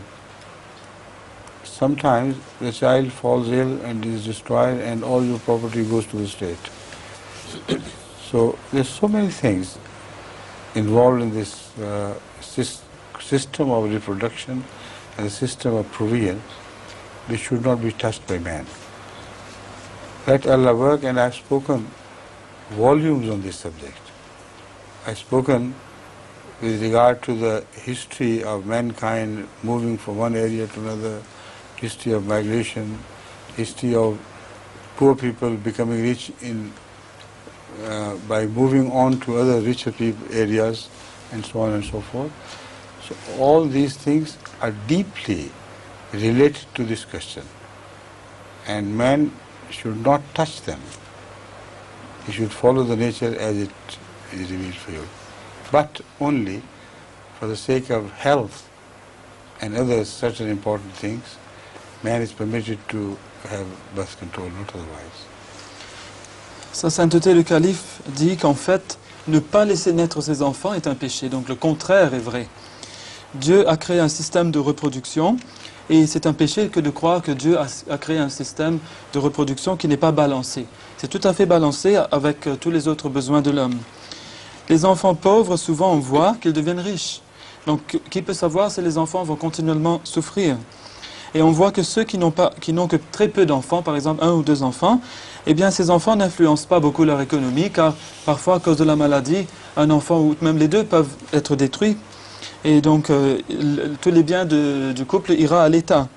Sometimes the child falls ill and is destroyed and all your property goes to the state. So there's so many things involved in this system of reproduction and the system of provision which should not be touched by man. Let Allah work, and I've spoken volumes on this subject. I've spoken with regard to the history of mankind moving from one area to another, history of migration, history of poor people becoming rich by moving on to other richer areas, and so on and so forth. So all these things are deeply related to this question, and man should not touch them. He should follow the nature as it is revealed for you, but only for the sake of health and other certain important things. Man is permitted to have birth control, not otherwise. Sa sainteté le calife dit qu'en fait, ne pas laisser naître ses enfants est un péché. Donc le contraire est vrai. Dieu a créé un système de reproduction et c'est un péché que de croire que Dieu a créé un système de reproduction qui n'est pas balancé. C'est tout à fait balancé avec tous les autres besoins de l'homme. Les enfants pauvres, souvent on voit qu'ils deviennent riches. Donc qui peut savoir si les enfants vont continuellement souffrir? Et on voit que ceux qui n'ont que très peu d'enfants, par exemple 1 ou 2 enfants, eh bien ces enfants n'influencent pas beaucoup leur économie, car parfois à cause de la maladie, un enfant ou même les deux peuvent être détruits. Et donc tous les biens du couple ira à l'État.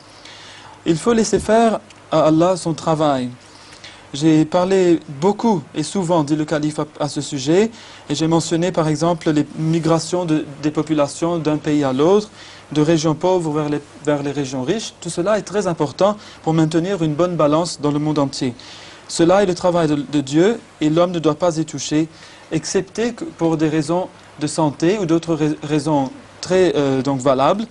Il faut laisser faire à Allah son travail. J'ai parlé beaucoup et souvent, dit le calife, à ce sujet, et j'ai mentionné par exemple les migrations des populations d'un pays à l'autre, de régions pauvres vers les régions riches. Tout cela est très important pour maintenir une bonne balance dans le monde entier. Cela est le travail de Dieu et l'homme ne doit pas y toucher, excepté pour des raisons de santé ou d'autres raisons très donc valables.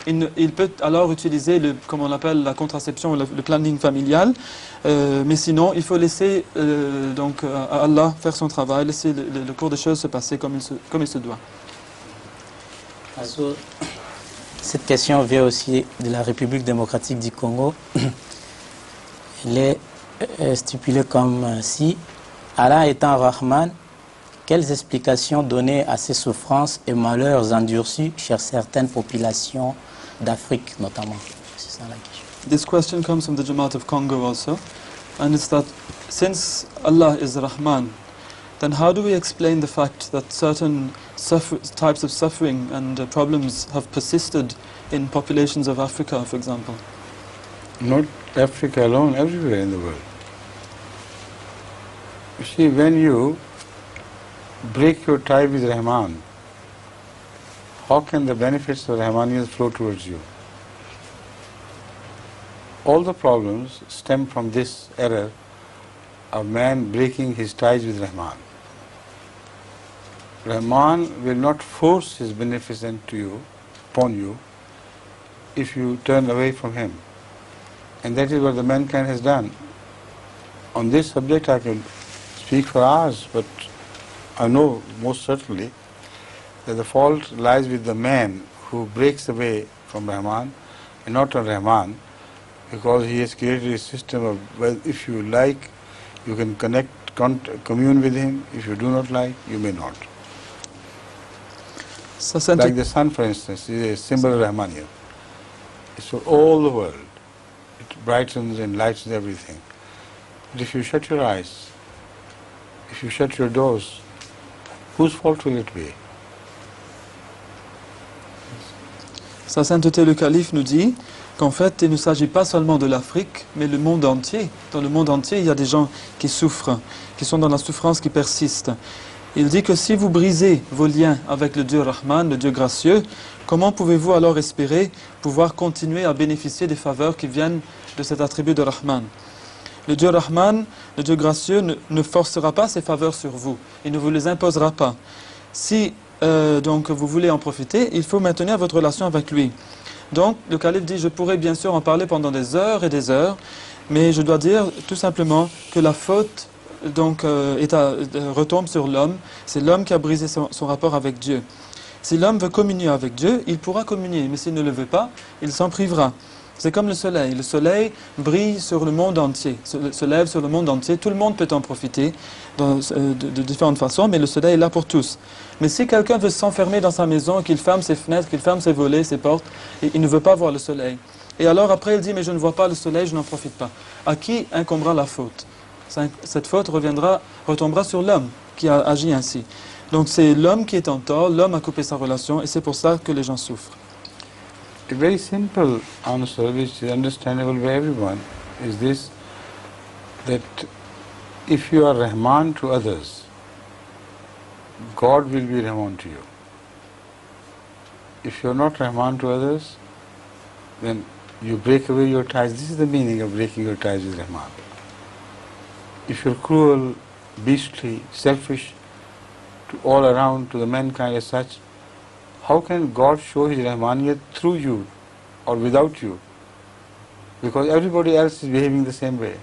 Il peut alors utiliser, comme on appelle la contraception ou le planning familial, mais sinon il faut laisser donc à Allah faire son travail, laisser le cours des choses se passer comme il se doit. Also, cette question vient aussi de la République démocratique du Congo. Elle est stipulée comme si Allah étant Rahman, quelles explications donner à ces souffrances et malheurs endurcis chez certaines populations d'Afrique notamment? C'est ça la question. This question comes from the Jamaat of Congo also, and it's that since Allah is Rahman, then how do we explain the fact that certain types of suffering and problems have persisted in populations of Africa, for example? Not Africa alone, everywhere in the world. You see, when you break your tie with Rahman, how can the benefits of Rahmaniyat flow towards you? All the problems stem from this error of man breaking his ties with Rahman. Rahman will not force his benefits upon you if you turn away from him. And that is what the mankind has done. On this subject I can speak for hours, but I know most certainly that the fault lies with the man who breaks away from Rahman and not on Rahman, because he has created a system of, well, if you like, you can commune with him. If you do not like, you may not. Like the sun, for instance, is a symbol of Rahmaniyat. It's for all the world. It brightens and lightens everything. But if you shut your eyes, if you shut your doors, whose fault will it be? Sa Sainteté le Calife nous dit qu'en fait, il ne s'agit pas seulement de l'Afrique, mais le monde entier. Dans le monde entier, il y a des gens qui souffrent, qui sont dans la souffrance qui persiste. Il dit que si vous brisez vos liens avec le Dieu Rahman, le Dieu gracieux, comment pouvez-vous alors espérer pouvoir continuer à bénéficier des faveurs qui viennent de cet attribut de Rahman? Le Dieu Rahman, le Dieu gracieux, ne forcera pas ses faveurs sur vous. Il ne vous les imposera pas. Si donc vous voulez en profiter, il faut maintenir votre relation avec lui. Donc le calife dit, je pourrais bien sûr en parler pendant des heures et des heures, mais je dois dire tout simplement que la faute donc, retombe sur l'homme. C'est l'homme qui a brisé son rapport avec Dieu. Si l'homme veut communier avec Dieu, il pourra communier, mais s'il ne le veut pas, il s'en privera. C'est comme le soleil. Le soleil brille sur le monde entier, se lève sur le monde entier. Tout le monde peut en profiter de différentes façons, mais le soleil est là pour tous. Mais si quelqu'un veut s'enfermer dans sa maison, qu'il ferme ses fenêtres, qu'il ferme ses volets, ses portes, il ne veut pas voir le soleil. Et alors après il dit, mais je ne vois pas le soleil, je n'en profite pas. À qui incombera la faute? Cette faute retombera sur l'homme qui a agi ainsi. Donc c'est l'homme qui est en tort, l'homme a coupé sa relation, et c'est pour ça que les gens souffrent. A very simple answer, which is understandable by everyone, is this, that if you are Rahman to others, God will be Rahman to you. If you are not Rahman to others, then you break away your ties. This is the meaning of breaking your ties with Rahman. If you are cruel, beastly, selfish to all around, to the mankind as such, how can God show His Rahmaniyat through you or without you? Because everybody else is behaving the same way.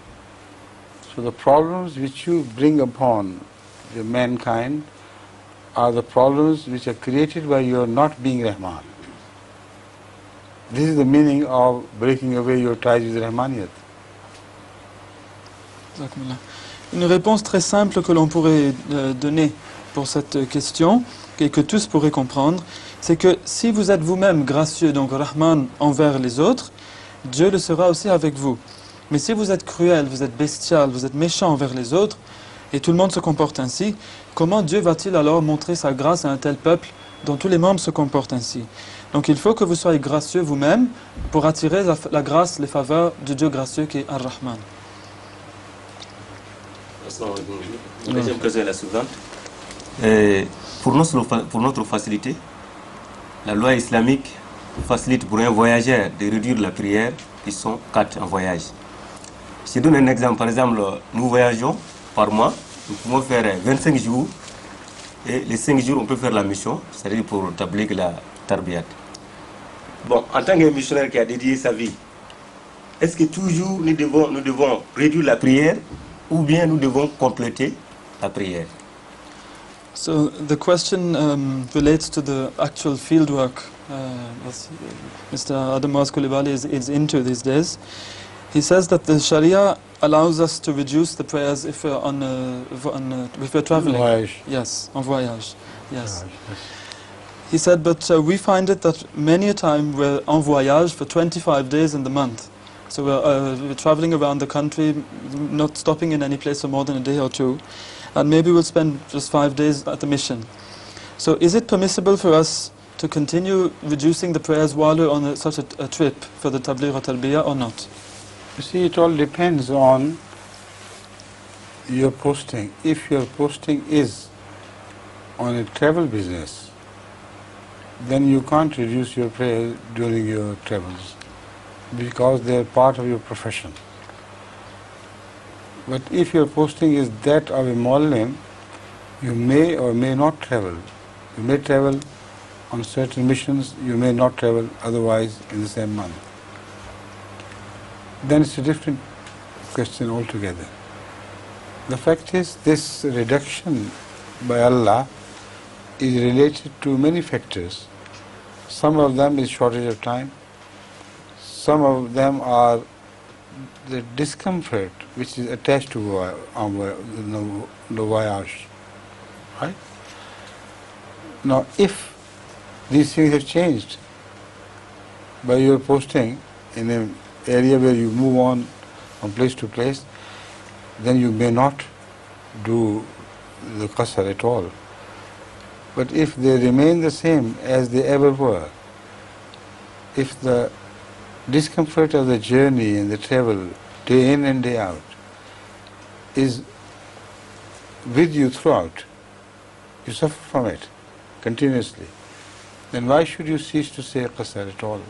So the problems which you bring upon the mankind are the problems which are created by your not being Rahman. This is the meaning of breaking away your ties with Rahmaniyat. Une réponse très simple que l'on pourrait donner pour cette question, et que tous pourraient comprendre, c'est que si vous êtes vous-même gracieux, donc Rahman envers les autres, Dieu le sera aussi avec vous. Mais si vous êtes cruel, vous êtes bestial, vous êtes méchant envers les autres, et tout le monde se comporte ainsi, comment Dieu va-t-il alors montrer sa grâce à un tel peuple dont tous les membres se comportent ainsi? Donc il faut que vous soyez gracieux vous-même pour attirer la grâce, les faveurs du Dieu gracieux qui est Ar-Rahman. La deuxième question est la suivante. Pour notre facilité, la loi islamique facilite pour un voyageur de réduire la prière, qui sont 4 en voyage. Je donne un exemple. Par exemple, nous voyageons par mois, nous pouvons faire 25 jours, et les 5 jours, on peut faire la mission, c'est-à-dire pour établir la tarbiyat. Bon, en tant que missionnaire qui a dédié sa vie, est-ce que toujours nous devons réduire la prière, ou bien nous devons compléter la prière? So the question relates to the actual fieldwork Mr. Adamaz Kulibali is into these days. He says that the Sharia allows us to reduce the prayers if we're if we're traveling. Voyage. Yes, on voyage. Yes. He said, but we find it that many a time we're en voyage for 25 days in the month. So we're traveling around the country, not stopping in any place for more than a day or two. And maybe we'll spend just 5 days at the mission. So is it permissible for us to continue reducing the prayers while we're on such a trip for the Tabligh or Tarbiyah or not? You see, it all depends on your posting. If your posting is on a travel business, then you can't reduce your prayers during your travels because they are part of your profession. But if your posting is that of a Muslim, you may or may not travel. You may travel on certain missions, you may not travel otherwise in the same month. Then it's a different question altogether. The fact is, this reduction by Allah is related to many factors. Some of them is shortage of time. Some of them are the discomfort which is attached to the voyage. Right? Now, if these things have changed by your posting in an area where you move on from place to place, then you may not do the qasr at all. But if they remain the same as they ever were, if the discomfort of the journey and the travel day in and day out is with you throughout, you suffer from it continuously, then why should you cease to say qasr at all?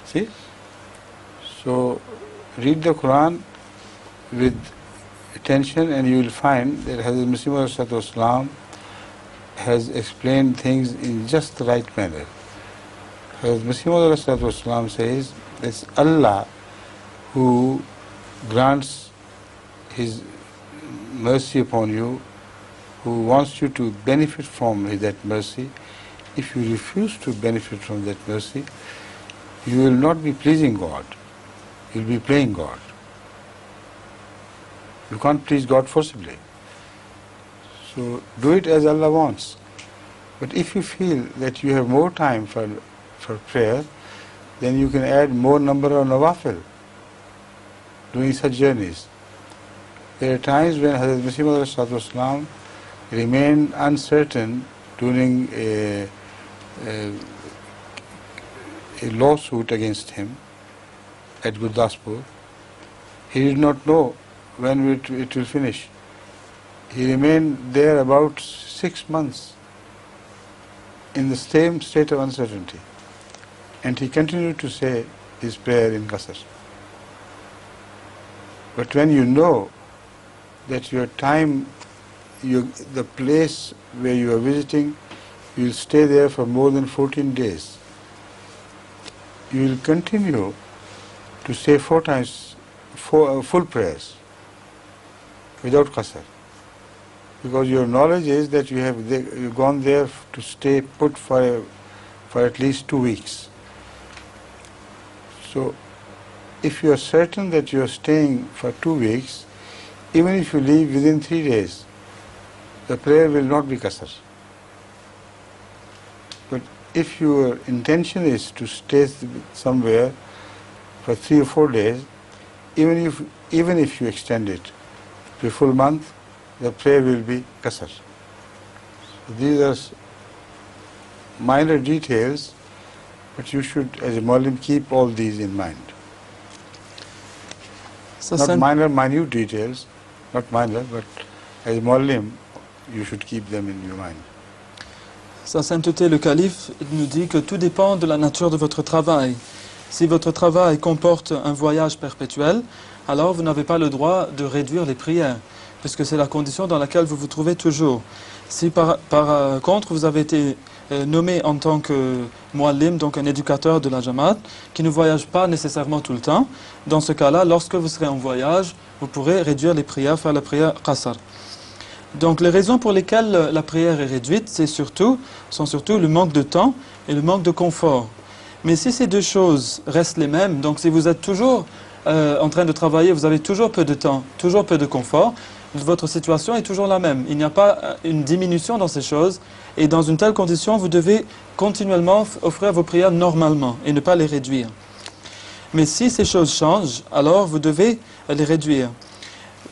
See? So read the Quran with attention and you will find that Hazrat Masih has explained things in just the right manner. Hazrat Masih says it's Allah who grants His mercy upon you, who wants you to benefit from that mercy. If you refuse to benefit from that mercy, you will not be pleasing God. You will be playing God. You can't please God forcibly. So do it as Allah wants. But if you feel that you have more time for prayer, then you can add more number of nawafil doing such journeys. There are times when Hazrat Masih remained uncertain during a lawsuit against him at Gurdaspur. He did not know when it will finish. He remained there about 6 months in the same state of uncertainty. And he continued to say his prayer in qasr. But when you know that your time, the place where you are visiting, you will stay there for more than 14 days, you will continue to say 4 times full prayers without qasr. because your knowledge is that you've gone there to stay put for at least 2 weeks. So, if you are certain that you are staying for 2 weeks, even if you leave within 3 days, the prayer will not be qasr. But if your intention is to stay somewhere for 3 or 4 days, even if you extend it to a full month, the prayer will be qasr. So these are minor details, but you should, as a Muslim, keep all these in mind. Not minor, minute details, not minor, but as a Muslim, you should keep them in your mind. Sa sainteté, le calife, nous dit que tout dépend de la nature de votre travail. Si votre travail comporte un voyage perpétuel, alors vous n'avez pas le droit de réduire les prières, puisque c'est la condition dans laquelle vous vous trouvez toujours. Si par contre vous avez été nommé en tant que muallim, donc un éducateur de la Jamaat, qui ne voyage pas nécessairement tout le temps, dans ce cas-là, lorsque vous serez en voyage, vous pourrez réduire les prières, faire la prière qasr. Donc les raisons pour lesquelles la prière est réduite, sont surtout le manque de temps et le manque de confort. Mais si ces deux choses restent les mêmes, donc si vous êtes toujours en train de travailler, vous avez toujours peu de temps, toujours peu de confort, votre situation est toujours la même. Il n'y a pas une diminution dans ces choses, et dans une telle condition, vous devez continuellement offrir vos prières normalement et ne pas les réduire. Mais si ces choses changent, alors vous devez les réduire.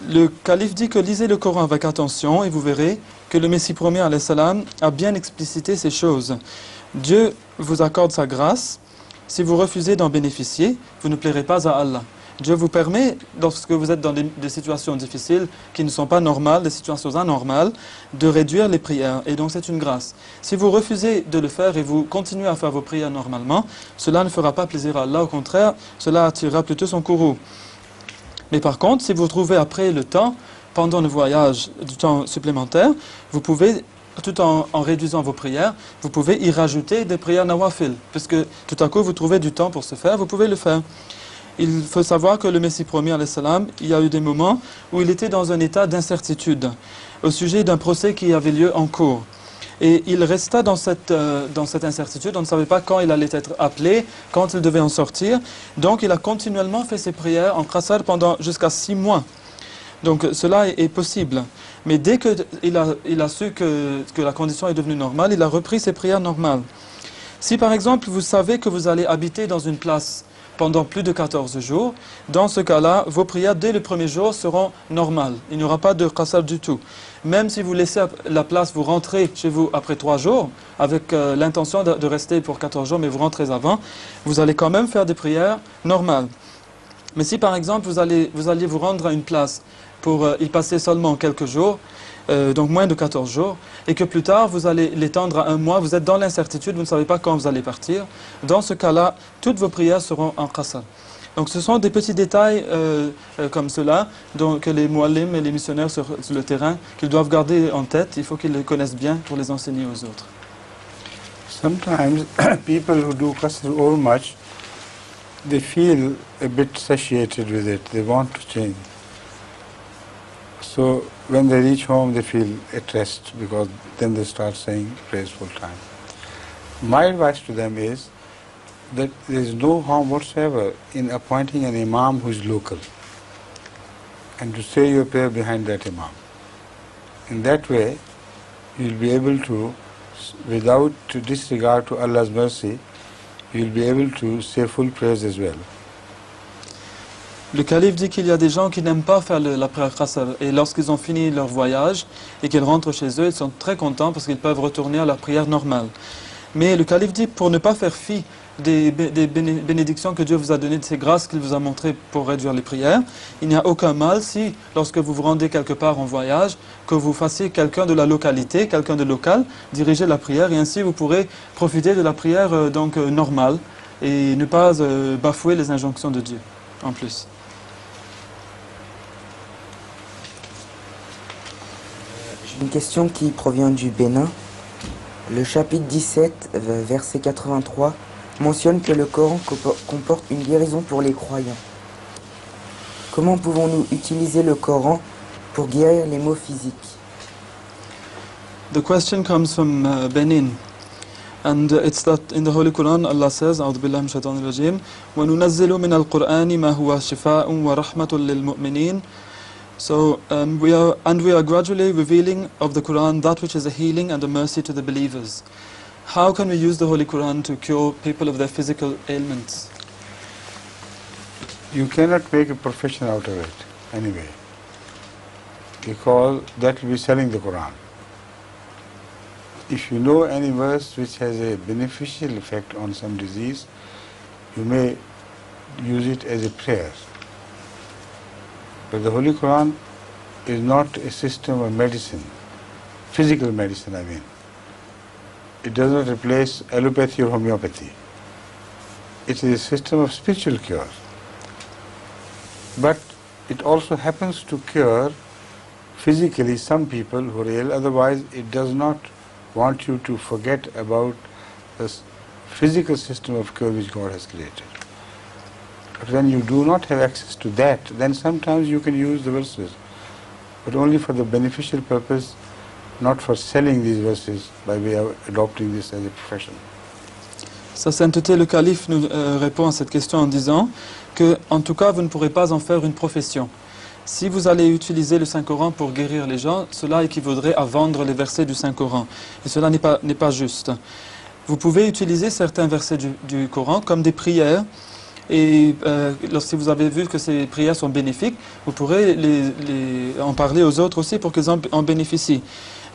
Le calife dit que lisez le Coran avec attention et vous verrez que le Messie promis alayhi salam a bien explicité ces choses. Dieu vous accorde sa grâce. Si vous refusez d'en bénéficier, vous ne plairez pas à Allah. Dieu vous permet, lorsque vous êtes dans des situations difficiles qui ne sont pas normales, des situations anormales, de réduire les prières. Et donc c'est une grâce. Si vous refusez de le faire et vous continuez à faire vos prières normalement, cela ne fera pas plaisir à Allah. Au contraire, cela attirera plutôt son courroux. Mais par contre, si vous trouvez après le temps, pendant le voyage, du temps supplémentaire, vous pouvez, tout en réduisant vos prières, vous pouvez y rajouter des prières nawafil. Puisque tout à coup, vous trouvez du temps pour ce faire, vous pouvez le faire. Il faut savoir que le Messie promis, alayhi salam, il y a eu des moments où il était dans un état d'incertitude au sujet d'un procès qui avait lieu en cours. Et il resta dans cette incertitude, on ne savait pas quand il allait être appelé, quand il devait en sortir. Donc il a continuellement fait ses prières en qasr pendant jusqu'à 6 mois. Donc cela est possible. Mais dès qu'il a su que la condition est devenue normale, il a repris ses prières normales. Si par exemple vous savez que vous allez habiter dans une place pendant plus de 14 jours, dans ce cas-là, vos prières dès le premier jour seront normales. Il n'y aura pas de qasr du tout. Même si vous laissez la place, vous rentrez chez vous après 3 jours, avec l'intention de rester pour 14 jours, mais vous rentrez avant, vous allez quand même faire des prières normales. Mais si par exemple vous alliez vous rendre à une place pour y passer seulement quelques jours, donc moins de 14 jours, et que plus tard vous allez l'étendre à 1 mois, vous êtes dans l'incertitude, vous ne savez pas quand vous allez partir, dans ce cas-là, toutes vos prières seront en qasr. Donc ce sont des petits détails comme cela que les muallims et les missionnaires sur le terrain qu'ils doivent garder en tête, il faut qu'ils les connaissent bien pour les enseigner aux autres. Sometimes people who do qasr over much, they feel a bit satiated with it, they want to change. So when they reach home, they feel at rest, because then they start saying prayers full time. My advice to them is that there is no harm whatsoever in appointing an imam who is local and to say your prayer behind that imam. In that way, you will be able to, without disregard to Allah's mercy, you will be able to say full prayers as well. Le calife dit qu'il y a des gens qui n'aiment pas faire la prière qasr, et lorsqu'ils ont fini leur voyage et qu'ils rentrent chez eux, ils sont très contents parce qu'ils peuvent retourner à leur prière normale. Mais le calife dit, pour ne pas faire fi des bénédictions que Dieu vous a données, de ces grâces qu'il vous a montrées pour réduire les prières, il n'y a aucun mal si, lorsque vous vous rendez quelque part en voyage, que vous fassiez quelqu'un de la localité, quelqu'un de local, diriger la prière, et ainsi vous pourrez profiter de la prière normale et ne pas bafouer les injonctions de Dieu en plus. Une question qui provient du Bénin. Le chapitre 17, verset 83, mentionne que le Coran comporte une guérison pour les croyants. Comment pouvons-nous utiliser le Coran pour guérir les maux physiques? The question comes from Benin. And it's that in the Holy Quran Allah says, أعوذ بالله من الشيطان الرجيم, وَنُنَزِّلُ مِنَ الْقُرْآنِ مَا هُوَ شِفَاءٌ وَرَحْمَةٌ لِلْمُؤْمِنِينَ. So we are gradually revealing of the Quran that which is a healing and a mercy to the believers. How can we use the Holy Quran to cure people of their physical ailments? You cannot make a profession out of it anyway, because that will be selling the Quran. If you know any verse which has a beneficial effect on some disease, you may use it as a prayer. But the Holy Quran is not a system of medicine, physical medicine I mean. It does not replace allopathy or homeopathy. It is a system of spiritual cure. But it also happens to cure physically some people who are ill, otherwise it does not want you to forget about the physical system of cure which God has created. But when you do not have access to that, then sometimes you can use the verses, but only for the beneficial purpose, not for selling these verses by way of adopting this as a profession. Sa sainteté le calife nous répond à cette question en disant que, en tout cas, vous ne pourrez pas en faire une profession. Si vous allez utiliser le Saint-Coran pour guérir les gens, cela équivaudrait à vendre les versets du Saint-Coran. Et cela n'est pas juste. Vous pouvez utiliser certains versets du Coran comme des prières. Et lorsque vous avez vu que ces prières sont bénéfiques, vous pourrez en parler aux autres aussi pour qu'ils en bénéficient.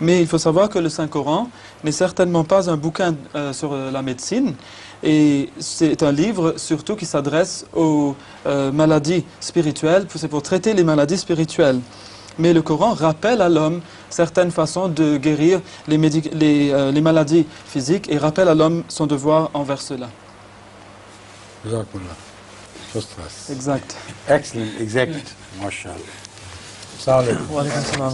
Mais il faut savoir que le Saint-Coran n'est certainement pas un bouquin sur la médecine, et c'est un livre surtout qui s'adresse aux maladies spirituelles, c'est pour traiter les maladies spirituelles. Mais le Coran rappelle à l'homme certaines façons de guérir les maladies physiques et rappelle à l'homme son devoir envers cela. First class. Exact. Excellent, exact. MashaAllah. Assalamu alaikum. Wa alaikum salam.